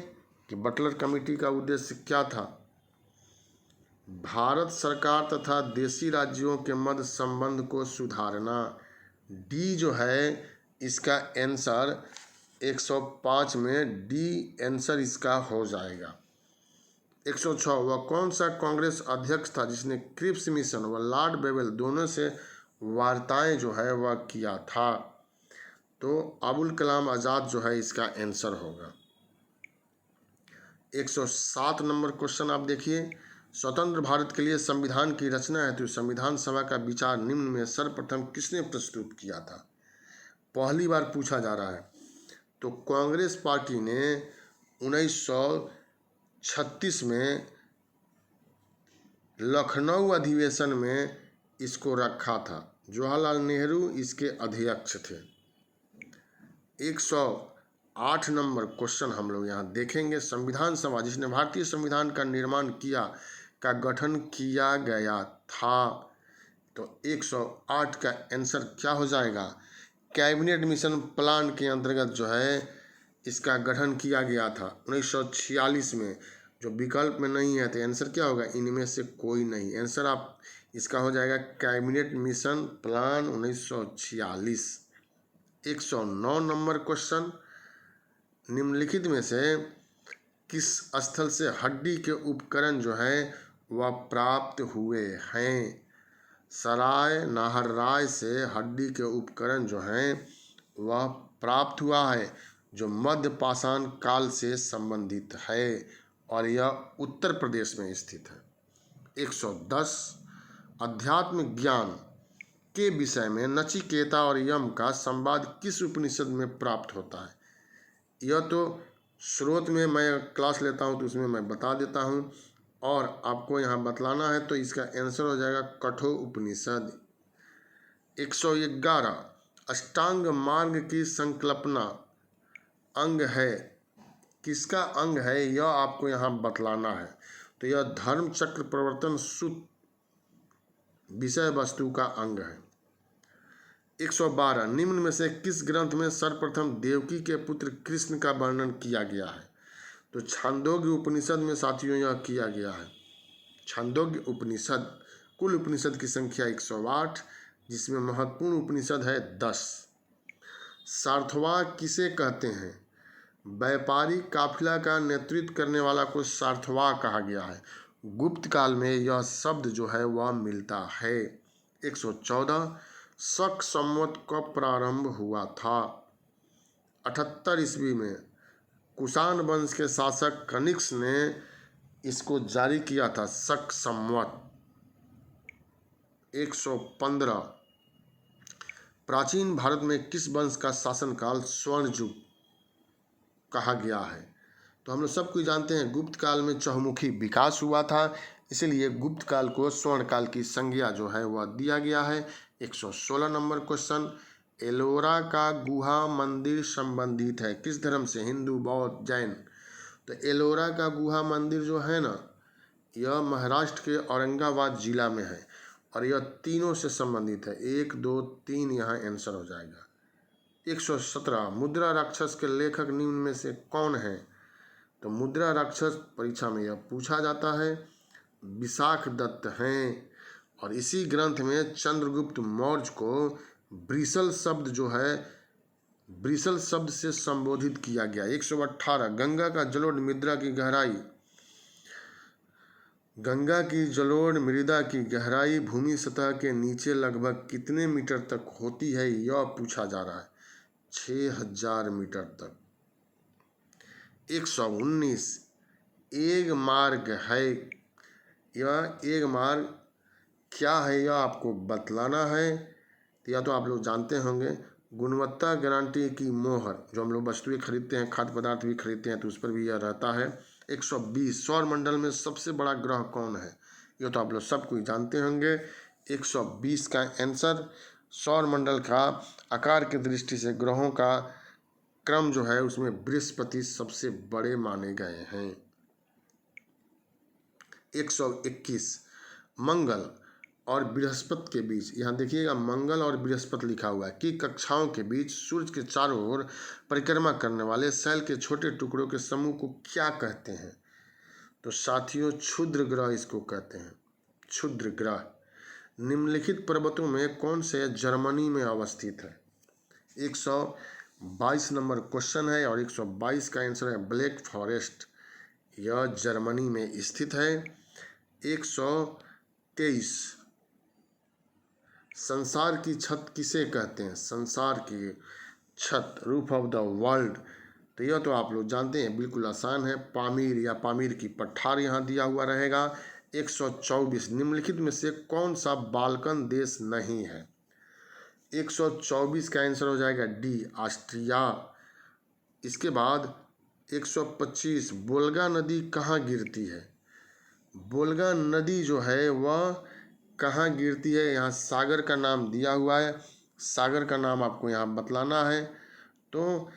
कि बटलर कमेटी का उद्देश्य क्या था? भारत सरकार तथा देशी राज्यों के मध्य संबंध को सुधारना। डी जो है इसका आंसर 105 में डी आंसर इसका हो जाएगा। 106, वह कौन सा कांग्रेस अध्यक्ष था जिसने क्रिप्स मिशन व लॉर्ड बेवेल दोनों से वार्ताएं जो है वह किया था? तो अबुल कलाम आज़ाद जो है इसका आंसर होगा। 107 नंबर क्वेश्चन आप देखिए, स्वतंत्र भारत के लिए संविधान की रचना हेतु संविधान सभा का विचार निम्न में सर्वप्रथम किसने प्रस्तुत किया था? पहली बार पूछा जा रहा है। तो कांग्रेस पार्टी ने 1936 में लखनऊ अधिवेशन में इसको रखा था। जवाहरलाल नेहरू इसके अध्यक्ष थे। 108 नंबर क्वेश्चन हम लोग यहाँ देखेंगे, संविधान सभा जिसने भारतीय संविधान का निर्माण किया का गठन किया गया था? तो 108 का आंसर क्या हो जाएगा? कैबिनेट मिशन प्लान के अंतर्गत जो है इसका गठन किया गया था 1946 में। जो विकल्प में नहीं है तो आंसर क्या होगा? इनमें से कोई नहीं। आंसर आप इसका हो जाएगा cabinet mission plan 1946। 109 number question, निम्नलिखित में से किस स्थल से हड्डी के उपकरण जो है वह प्राप्त हुए हैं? सराय नाहरराय से हड्डी के उपकरण जो हैं वह प्राप्त हुआ है। जो मध्य पाषाण काल से संबंधित है और यह उत्तर प्रदेश में स्थित है। 110 अध्यात्म ज्ञान के विषय में नचिकेता और यम का संवाद किस उपनिषद में प्राप्त होता है? यह तो स्रोत में मैं क्लास लेता हूँ तो उसमें मैं बता देता हूँ, और आपको यहाँ बतलाना है तो इसका आंसर हो जाएगा कठोर उपनिषद। 111 अष्टांग मार्ग की संकल्पना अंग है, किसका अंग है यह आपको यहाँ बतलाना है। तो यह धर्म चक्र प्रवर्तन सूत्र विषय वस्तु का अंग है। 112 निम्न में से किस ग्रंथ में सर्वप्रथम देवकी के पुत्र कृष्ण का वर्णन किया गया है? तो छांदोग्य उपनिषद में साथियों यह किया गया है। छांदोग्य उपनिषद, कुल उपनिषद की संख्या 108, जिसमें महत्वपूर्ण उपनिषद है 10। सार्थवाक किसे कहते हैं? व्यापारिक काफिला का नेतृत्व करने वाला को सार्थवाक कहा गया है। गुप्त काल में यह शब्द जो है वह मिलता है। 114 शक संवत कब प्रारंभ हुआ था? 78 ईस्वी में कुषाण वंश के शासक कनिष्क ने इसको जारी किया था, शक संवत। 115 प्राचीन भारत में किस वंश का शासनकाल स्वर्ण युग कहा गया है? तो हम लोग सब कुछ जानते हैं गुप्त काल में चहुमुखी विकास हुआ था, इसलिए गुप्त काल को स्वर्ण काल की संज्ञा जो है वह दिया गया है। 116 नंबर क्वेश्चन, एलोरा का गुहा मंदिर संबंधित है किस धर्म से? हिंदू, बौद्ध, जैन। तो एलोरा का गुहा मंदिर जो है ना, यह महाराष्ट्र के औरंगाबाद जिला में है और यह तीनों से संबंधित है। 1, 2, 3 यहाँ आंसर हो जाएगा। 117 मुद्रा राक्षस के लेखक निम्न में से कौन है? तो मुद्रा राक्षस परीक्षा में यह पूछा जाता है, विशाख दत्त हैं। और इसी ग्रंथ में चंद्रगुप्त मौर्य को ब्रिसल शब्द जो है, ब्रिसल शब्द से संबोधित किया गया। 118 गंगा का जलोढ़ मृदा की गहराई, गंगा की जलोढ़ मृदा की गहराई भूमि सतह के नीचे लगभग कितने मीटर तक होती है यह पूछा जा रहा है। 6000 मीटर तक। 119 एग मार्ग है, यह एग मार्ग क्या है यह आपको बतलाना है। या तो आप लोग जानते होंगे, गुणवत्ता गारंटी की मोहर, जो हम लोग वस्तुएं खरीदते हैं, खाद्य पदार्थ भी खरीदते हैं तो उस पर भी यह रहता है। 120 सौर मंडल में सबसे बड़ा ग्रह कौन है? यह तो आप लोग सब कुछ जानते होंगे। 120 का आंसर, सौर मंडल का आकार की दृष्टि से ग्रहों का क्रम जो है उसमें बृहस्पति सबसे बड़े माने गए हैं। 121 मंगल और बृहस्पति के बीच, यहाँ देखिएगा मंगल और बृहस्पति लिखा हुआ है, कि कक्षाओं के बीच सूर्य के चारों ओर परिक्रमा करने वाले शैल के छोटे टुकड़ों के समूह को क्या कहते हैं? तो साथियों क्षुद्र ग्रह इसको कहते हैं, क्षुद्र ग्रह। निम्नलिखित पर्वतों में कौन से जर्मनी में अवस्थित है? 122 नंबर क्वेश्चन है और 122 का आंसर है ब्लैक फॉरेस्ट, यह जर्मनी में स्थित है। 123 संसार की छत किसे कहते हैं? संसार की छत, रूफ ऑफ द वर्ल्ड। तो यह तो आप लोग जानते हैं, बिल्कुल आसान है, पामीर या पामीर की पठार यहाँ दिया हुआ रहेगा। 124 निम्नलिखित में से कौन सा बाल्कन देश नहीं है? 124 का आंसर हो जाएगा डी, ऑस्ट्रिया। इसके बाद 125 वोल्गा नदी कहाँ गिरती है? वोल्गा नदी जो है वह कहाँ गिरती है? यहाँ सागर का नाम दिया हुआ है, सागर का नाम आपको यहाँ बतलाना है। तो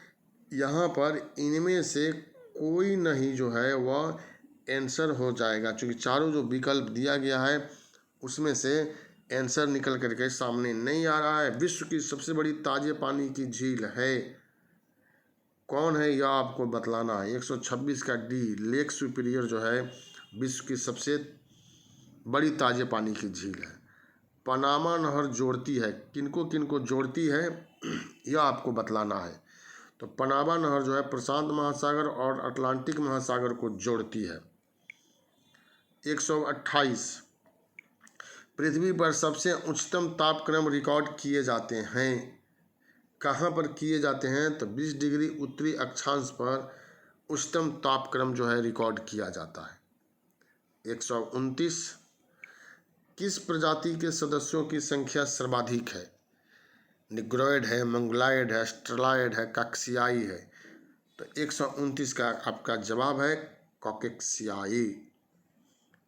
यहाँ पर इनमें से कोई नहीं जो है वह आंसर हो जाएगा, क्योंकि चारों जो विकल्प दिया गया है उसमें से आंसर निकल करके सामने नहीं आ रहा है। विश्व की सबसे बड़ी ताजे पानी की झील है, कौन है यह आपको बतलाना है। 126 का डी, लेक सुपीरियर जो है विश्व की सबसे बड़ी ताजे पानी की झील है। पनामा नहर जोड़ती है, किनको किनको जोड़ती है यह आपको बतलाना है। तो पनामा नहर जो है प्रशांत महासागर और अटलांटिक महासागर को जोड़ती है। 128 पृथ्वी पर सबसे उच्चतम तापक्रम रिकॉर्ड किए जाते हैं कहाँ पर किए जाते हैं? तो 20 डिग्री उत्तरी अक्षांश पर उच्चतम तापक्रम जो है रिकॉर्ड किया जाता है। 129 किस प्रजाति के सदस्यों की संख्या सर्वाधिक है? निग्रोइड है, मंगोलाइड है, स्ट्रलाइड है, कॉकेशियाई है। तो 129 का आपका जवाब है कॉकेशियाई।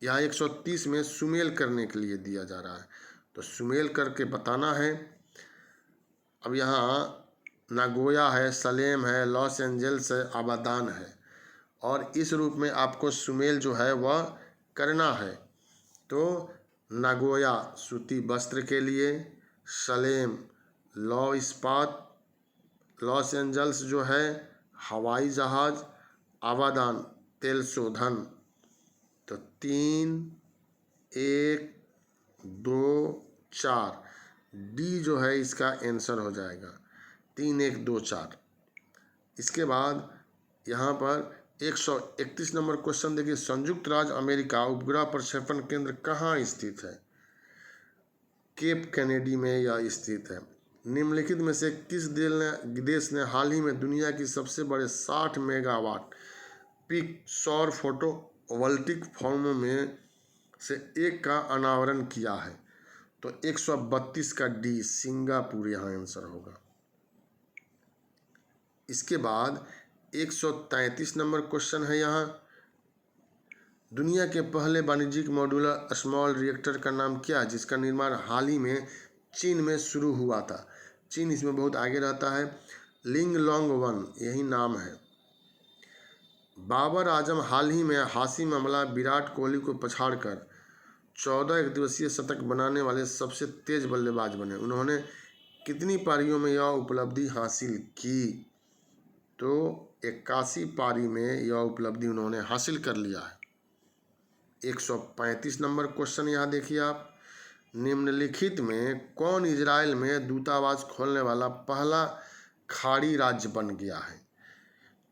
यहाँ 130 में सुमेल करने के लिए दिया जा रहा है, तो सुमेल करके बताना है। अब यहाँ नागोया है, सलेम है, लॉस एंजल्स है, आबादान है, और इस रूप में आपको सुमेल जो है वह करना है। तो नागोया सूती वस्त्र के लिए, सलेम लौह इस्पात, लॉस एंजल्स जो है हवाई जहाज, आबादान तेल शोधन। तो 3, 1, 2, 4 डी जो है इसका आंसर हो जाएगा। 3, 1, 2, 4। इसके बाद यहाँ पर 131 नंबर क्वेश्चन देखिए, संयुक्त राज्य अमेरिका उपग्रह प्रक्षेपण केंद्र कहाँ स्थित है? केप कैनेडी में यह स्थित है। निम्नलिखित में से किस देश ने हाल ही में दुनिया की सबसे बड़े 60 मेगावाट पीक सौर फोटोवोल्टिक फार्मों में से एक का अनावरण किया है? तो 132 का डी, सिंगापुर यहाँ आंसर होगा। इसके बाद 133 नंबर क्वेश्चन है यहाँ, दुनिया के पहले वाणिज्यिक मॉड्यूलर स्मॉल रिएक्टर का नाम क्या है, जिसका निर्माण हाल ही में चीन में शुरू हुआ था? चीन इसमें बहुत आगे रहता है। लिंग लॉन्ग वन यही नाम है। बाबर आजम हाल ही में हाशिम अमला, विराट कोहली को पछाड़कर 14 एकदिवसीय शतक बनाने वाले सबसे तेज बल्लेबाज बने। उन्होंने कितनी पारियों में यह उपलब्धि हासिल की? तो 81 पारी में यह उपलब्धि उन्होंने हासिल कर लिया है। 135 नंबर क्वेश्चन यहाँ देखिए आप, निम्नलिखित में कौन इजराइल में दूतावास खोलने वाला पहला खाड़ी राज्य बन गया है?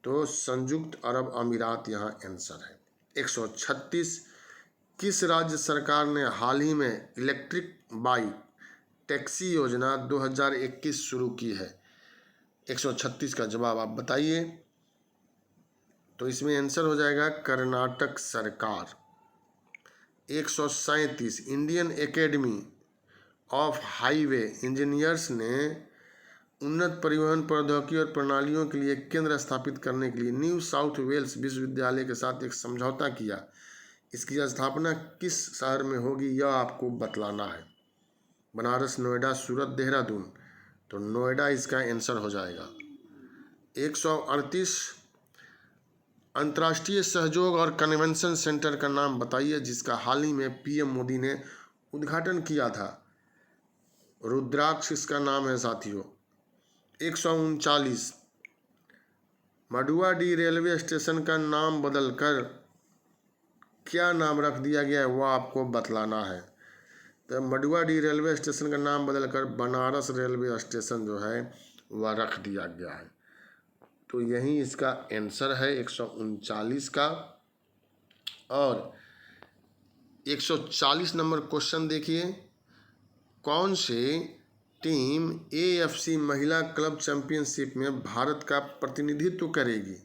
तो संयुक्त अरब अमीरात यहाँ आंसर है। 136 किस राज्य सरकार ने हाल ही में इलेक्ट्रिक बाइक टैक्सी योजना 2021 शुरू की है? 136 का जवाब आप बताइए। तो इसमें आंसर हो जाएगा कर्नाटक सरकार। 137 Indian academy of highway engineers ने उन्नत परिवहन प्रौद्योगिकी और प्रणालियों के लिए केंद्र स्थापित करने के लिए न्यू साउथ वेल्स विश्वविद्यालय के साथ एक समझौता किया। इसकी स्थापना किस शहर में होगी यह आपको बतलाना है। बनारस, नोएडा, सूरत, देहरादून। तो नोएडा इसका आंसर हो जाएगा। 138 अंतर्राष्ट्रीय सहयोग और कन्वेंशन सेंटर का नाम बताइए जिसका हाल ही में पीएम मोदी ने उद्घाटन किया था। रुद्राक्ष इसका नाम है साथियों। 139 मडुवाडीह रेलवे स्टेशन का नाम बदलकर क्या नाम रख दिया गया है वह आपको बतलाना है। तो मडुवाडीह रेलवे स्टेशन का नाम बदलकर बनारस रेलवे स्टेशन जो है वह रख दिया गया है। तो यही इसका आंसर है 139 का। और 140 नंबर क्वेश्चन देखिए, कौन से टीम AFC महिला क्लब चैंपियनशिप में भारत का प्रतिनिधित्व करेगी?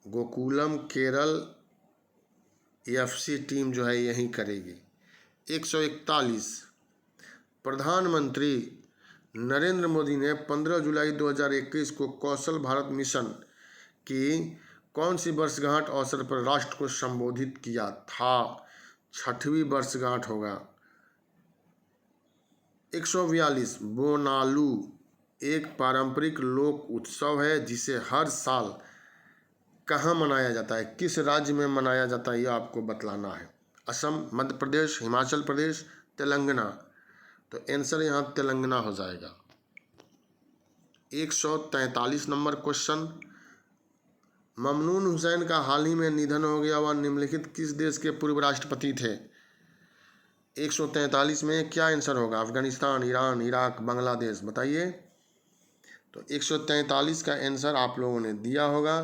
गोकुलम केरल FC टीम जो है यही करेगी। 141 प्रधानमंत्री नरेंद्र मोदी ने 15 जुलाई 2021 को कौशल भारत मिशन की कौन सी वर्षगांठ अवसर पर राष्ट्र को संबोधित किया था? 6वीं वर्षगांठ होगा। 142 बोनालू एक पारंपरिक लोक उत्सव है जिसे हर साल कहाँ मनाया जाता है, किस राज्य में मनाया जाता है यह आपको बतलाना है। असम, मध्य प्रदेश, हिमाचल प्रदेश, तेलंगाना। तो आंसर यहाँ तेलंगाना हो जाएगा। 143 नंबर क्वेश्चन, ममनून हुसैन का हाल ही में निधन हो गया, वह निम्नलिखित किस देश के पूर्व राष्ट्रपति थे? 143 में क्या आंसर होगा? Afghanistan, Iran, Iraq, Bangladesh. बताइए। तो 143 का आंसर आप लोगों ने दिया होगा,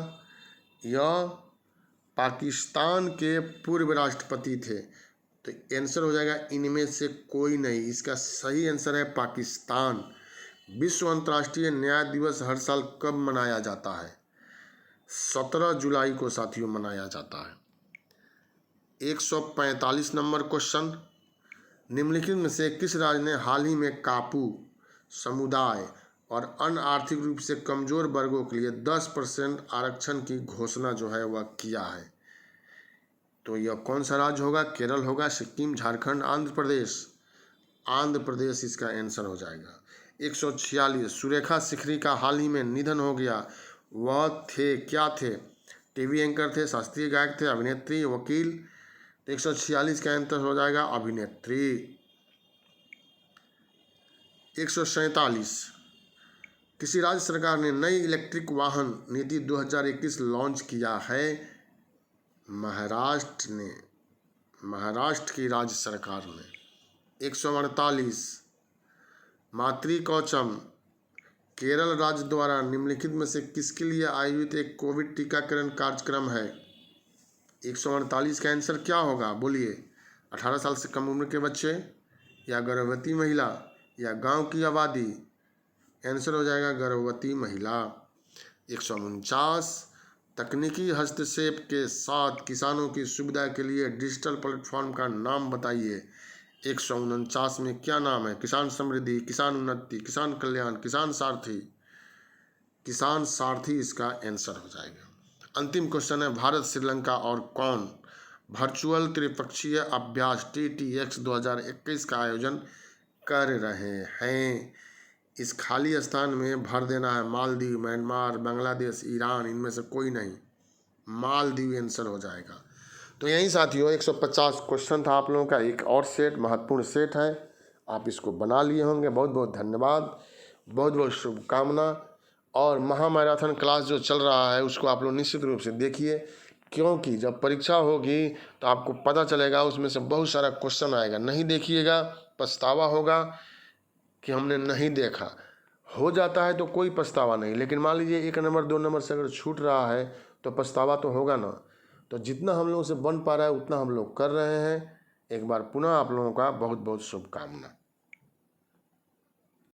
यह पाकिस्तान के पूर्व राष्ट्रपति थे। तो आंसर हो जाएगा इनमें से कोई नहीं। इसका सही आंसर है पाकिस्तान। विश्व अंतर्राष्ट्रीय न्याय दिवस हर साल कब मनाया जाता है? 17 जुलाई को साथियों मनाया जाता है। 145 नंबर क्वेश्चन, निम्नलिखित में से किस राज्य ने हाल ही में कापू समुदाय और अन्य आर्थिक रूप से कमजोर वर्गों के लिए 10% आरक्षण की घोषणा जो है वह किया है? तो यह कौन सा राज्य होगा? केरल होगा, सिक्किम, झारखंड, आंध्र प्रदेश? आंध्र प्रदेश इसका आंसर हो जाएगा। 146, सुरेखा सिकरी का हाल ही में निधन हो गया, वह थे क्या थे? टीवी एंकर थे, शास्त्रीय गायक थे, अभिनेत्री, वकील? 146 का आंसर हो जाएगा अभिनेत्री। 147, किसी राज्य सरकार ने नई इलेक्ट्रिक वाहन नीति 2021 लॉन्च किया है? महाराष्ट्र ने, महाराष्ट्र की राज्य सरकार ने। 148, मातृकौचम केरल राज्य द्वारा निम्नलिखित में से किसके लिए आयोजित एक कोविड टीकाकरण कार्यक्रम है? 148 का आंसर क्या होगा? बोलिए। 18 साल से कम उम्र के बच्चे, या गर्भवती महिला, या गांव की आबादी? आंसर हो जाएगा गर्भवती महिला। 149, तकनीकी हस्तक्षेप के साथ किसानों की सुविधा के लिए डिजिटल प्लेटफॉर्म का नाम बताइए। 149 में क्या नाम है? किसान समृद्धि, किसान उन्नति, किसान कल्याण, किसान सारथी? किसान सारथी इसका आंसर हो जाएगा। अंतिम क्वेश्चन है, भारत, श्रीलंका और कौन वर्चुअल त्रिपक्षीय अभ्यास TTX 2021 का आयोजन कर रहे हैं? इस खाली स्थान में भर देना है मालदीव, म्यांमार, बांग्लादेश, ईरान, इनमें से कोई नहीं, मालदीव आंसर हो जाएगा। तो यही साथियों 150 क्वेश्चन था आप लोगों का, एक और सेट महत्वपूर्ण सेट है, आप इसको बना लिए होंगे। बहुत बहुत धन्यवाद, बहुत बहुत शुभकामना। और महामैराथन क्लास जो चल रहा है उसको आप लोग निश्चित रूप से देखिए, क्योंकि जब परीक्षा होगी तो आपको पता चलेगा, उसमें से बहुत सारा क्वेश्चन आएगा। नहीं देखिएगा पछतावा होगा कि हमने नहीं देखा। हो जाता है तो कोई पछतावा नहीं, लेकिन मान लीजिए 1 नंबर 2 नंबर से अगर छूट रहा है तो पछतावा तो होगा ना। तो जितना हम लोगों से बन पा रहा है उतना हम लोग कर रहे हैं। एक बार पुनः आप लोगों का बहुत बहुत शुभकामना।